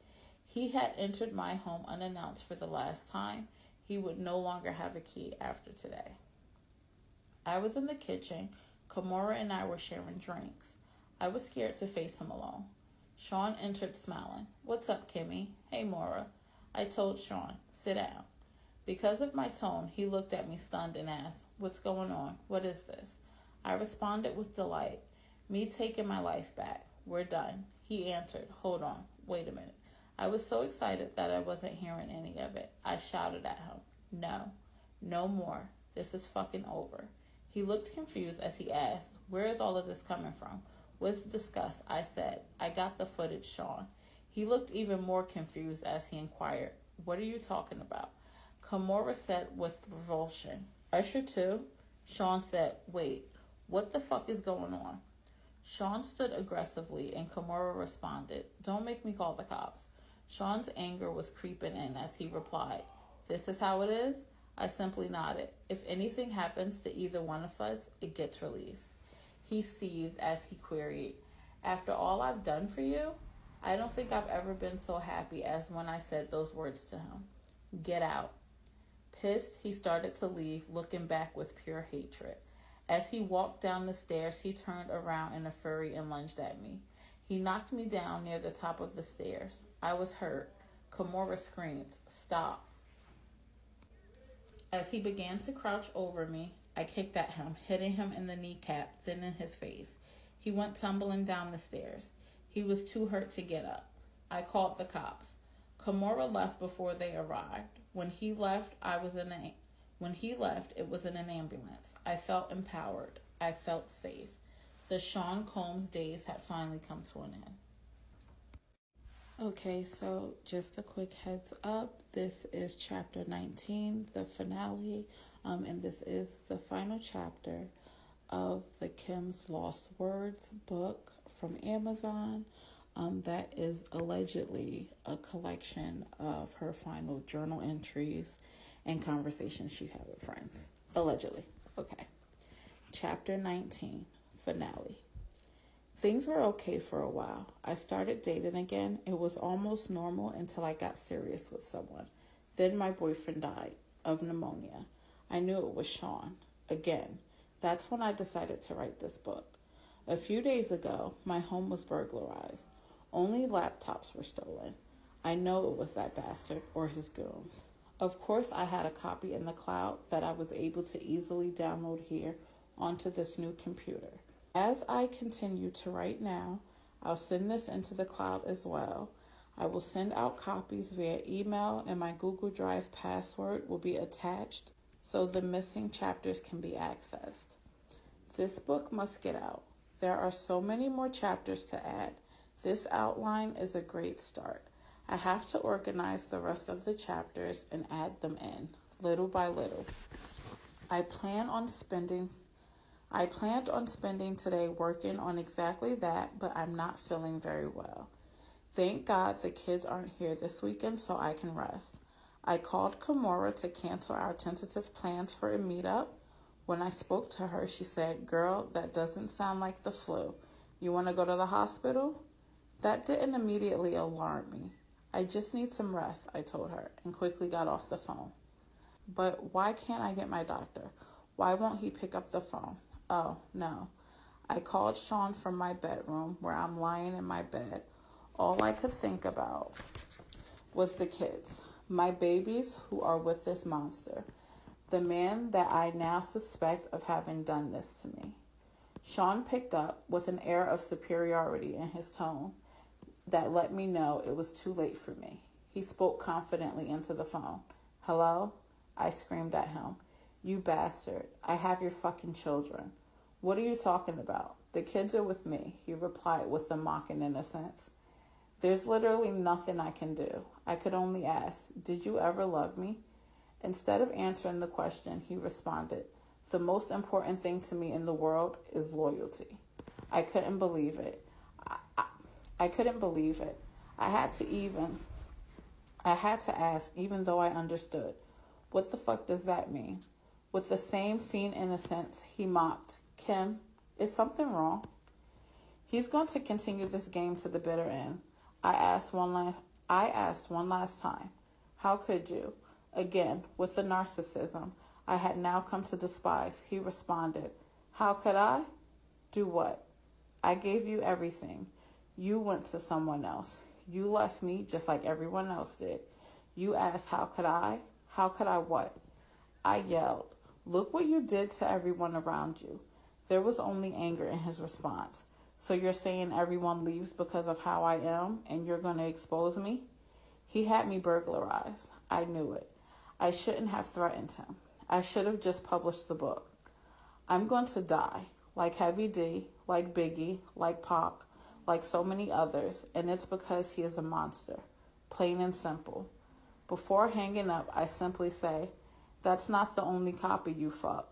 He had entered my home unannounced for the last time. He would no longer have a key after today. I was in the kitchen. Kimura and I were sharing drinks. I was scared to face him alone. Sean entered smiling. What's up, Kimmy? Hey, Mora. I told Sean, sit down. Because of my tone, he looked at me stunned and asked, what's going on? What is this? I responded with delight. Me taking my life back. We're done. He answered, hold on, wait a minute. I was so excited that I wasn't hearing any of it. I shouted at him, no more. This is fucking over. He looked confused as he asked, where is all of this coming from? With disgust, I said, I got the footage, Sean. He looked even more confused as he inquired, what are you talking about? Kimura said with revulsion, Usher too? Sean said, wait, what the fuck is going on? Sean stood aggressively and Kimura responded, don't make me call the cops. Sean's anger was creeping in as he replied, this is how it is? I simply nodded. If anything happens to either one of us, it gets released. He seethed as he queried, after all I've done for you? I don't think I've ever been so happy as when I said those words to him. Get out. Pissed, he started to leave, looking back with pure hatred. As he walked down the stairs, he turned around in a fury and lunged at me. He knocked me down near the top of the stairs. I was hurt. Kimura screamed, stop. As he began to crouch over me, I kicked at him, hitting him in the kneecap, then in his face. He went tumbling down the stairs. He was too hurt to get up. I called the cops. Kimura left before they arrived. When he left, it was in an ambulance. I felt empowered. I felt safe. The Sean Combs days had finally come to an end. Okay, so just a quick heads up. This is chapter 19, the finale, and this is the final chapter of the Kim's Lost Words book from Amazon. That is allegedly a collection of her final journal entries and conversations she had with friends. Allegedly. Okay. Chapter 19, Finale. Things were okay for a while. I started dating again. It was almost normal until I got serious with someone. Then my boyfriend died of pneumonia. I knew it was Sean. Again. That's when I decided to write this book. A few days ago, my home was burglarized. Only laptops were stolen. I know it was that bastard or his goons. Of course, I had a copy in the cloud that I was able to easily download here onto this new computer. As I continue to write now, I'll send this into the cloud as well. I will send out copies via email, and my Google Drive password will be attached so the missing chapters can be accessed. This book must get out. There are so many more chapters to add. This outline is a great start. I have to organize the rest of the chapters and add them in, little by little. I planned on spending today working on exactly that, but I'm not feeling very well. Thank God the kids aren't here this weekend so I can rest. I called Kimura to cancel our tentative plans for a meetup. When I spoke to her, she said, "Girl, that doesn't sound like the flu. You want to go to the hospital?" That didn't immediately alarm me. I just need some rest, I told her, and quickly got off the phone. But why can't I get my doctor? Why won't he pick up the phone? Oh, no. I called Sean from my bedroom where I'm lying in my bed. All I could think about was the kids, my babies who are with this monster, the man that I now suspect of having done this to me. Sean picked up with an air of superiority in his tone that let me know it was too late for me. He spoke confidently into the phone. "Hello?" I screamed at him. "You bastard. I have your fucking children." "What are you talking about? The kids are with me," he replied with a mocking innocence. There's literally nothing I can do. I could only ask, "Did you ever love me?" Instead of answering the question, he responded, "The most important thing to me in the world is loyalty." I couldn't believe it. I couldn't believe it. I had to ask, even though I understood. What the fuck does that mean? With the same fiend innocence, he mocked, "Kim, is something wrong?" He's going to continue this game to the bitter end. I asked one last time, "How could you?" Again, with the narcissism I had now come to despise, he responded, "How could I? Do what? I gave you everything. You went to someone else. You left me just like everyone else did. You asked, how could I? How could I what?" I yelled, "Look what you did to everyone around you." There was only anger in his response. "So you're saying everyone leaves because of how I am, and you're going to expose me?" He had me burglarized. I knew it. I shouldn't have threatened him. I should have just published the book. I'm going to die, like Heavy D, like Biggie, like Pac, like so many others, and it's because he is a monster. Plain and simple. Before hanging up, I simply say, "That's not the only copy, you fuck."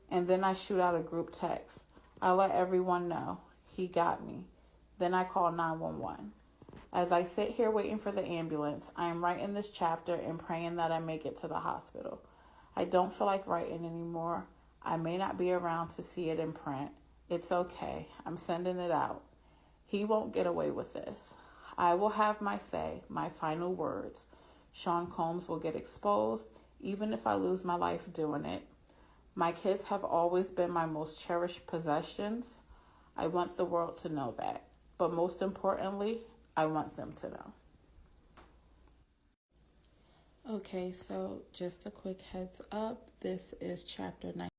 And then I shoot out a group text. I let everyone know. He got me. Then I call 911. As I sit here waiting for the ambulance, I am writing this chapter and praying that I make it to the hospital. I don't feel like writing anymore. I may not be around to see it in print. It's okay. I'm sending it out. He won't get away with this. I will have my say, my final words. Sean Combs will get exposed, even if I lose my life doing it. My kids have always been my most cherished possessions. I want the world to know that. But most importantly, I want them to know. Okay, so just a quick heads up. This is chapter 9.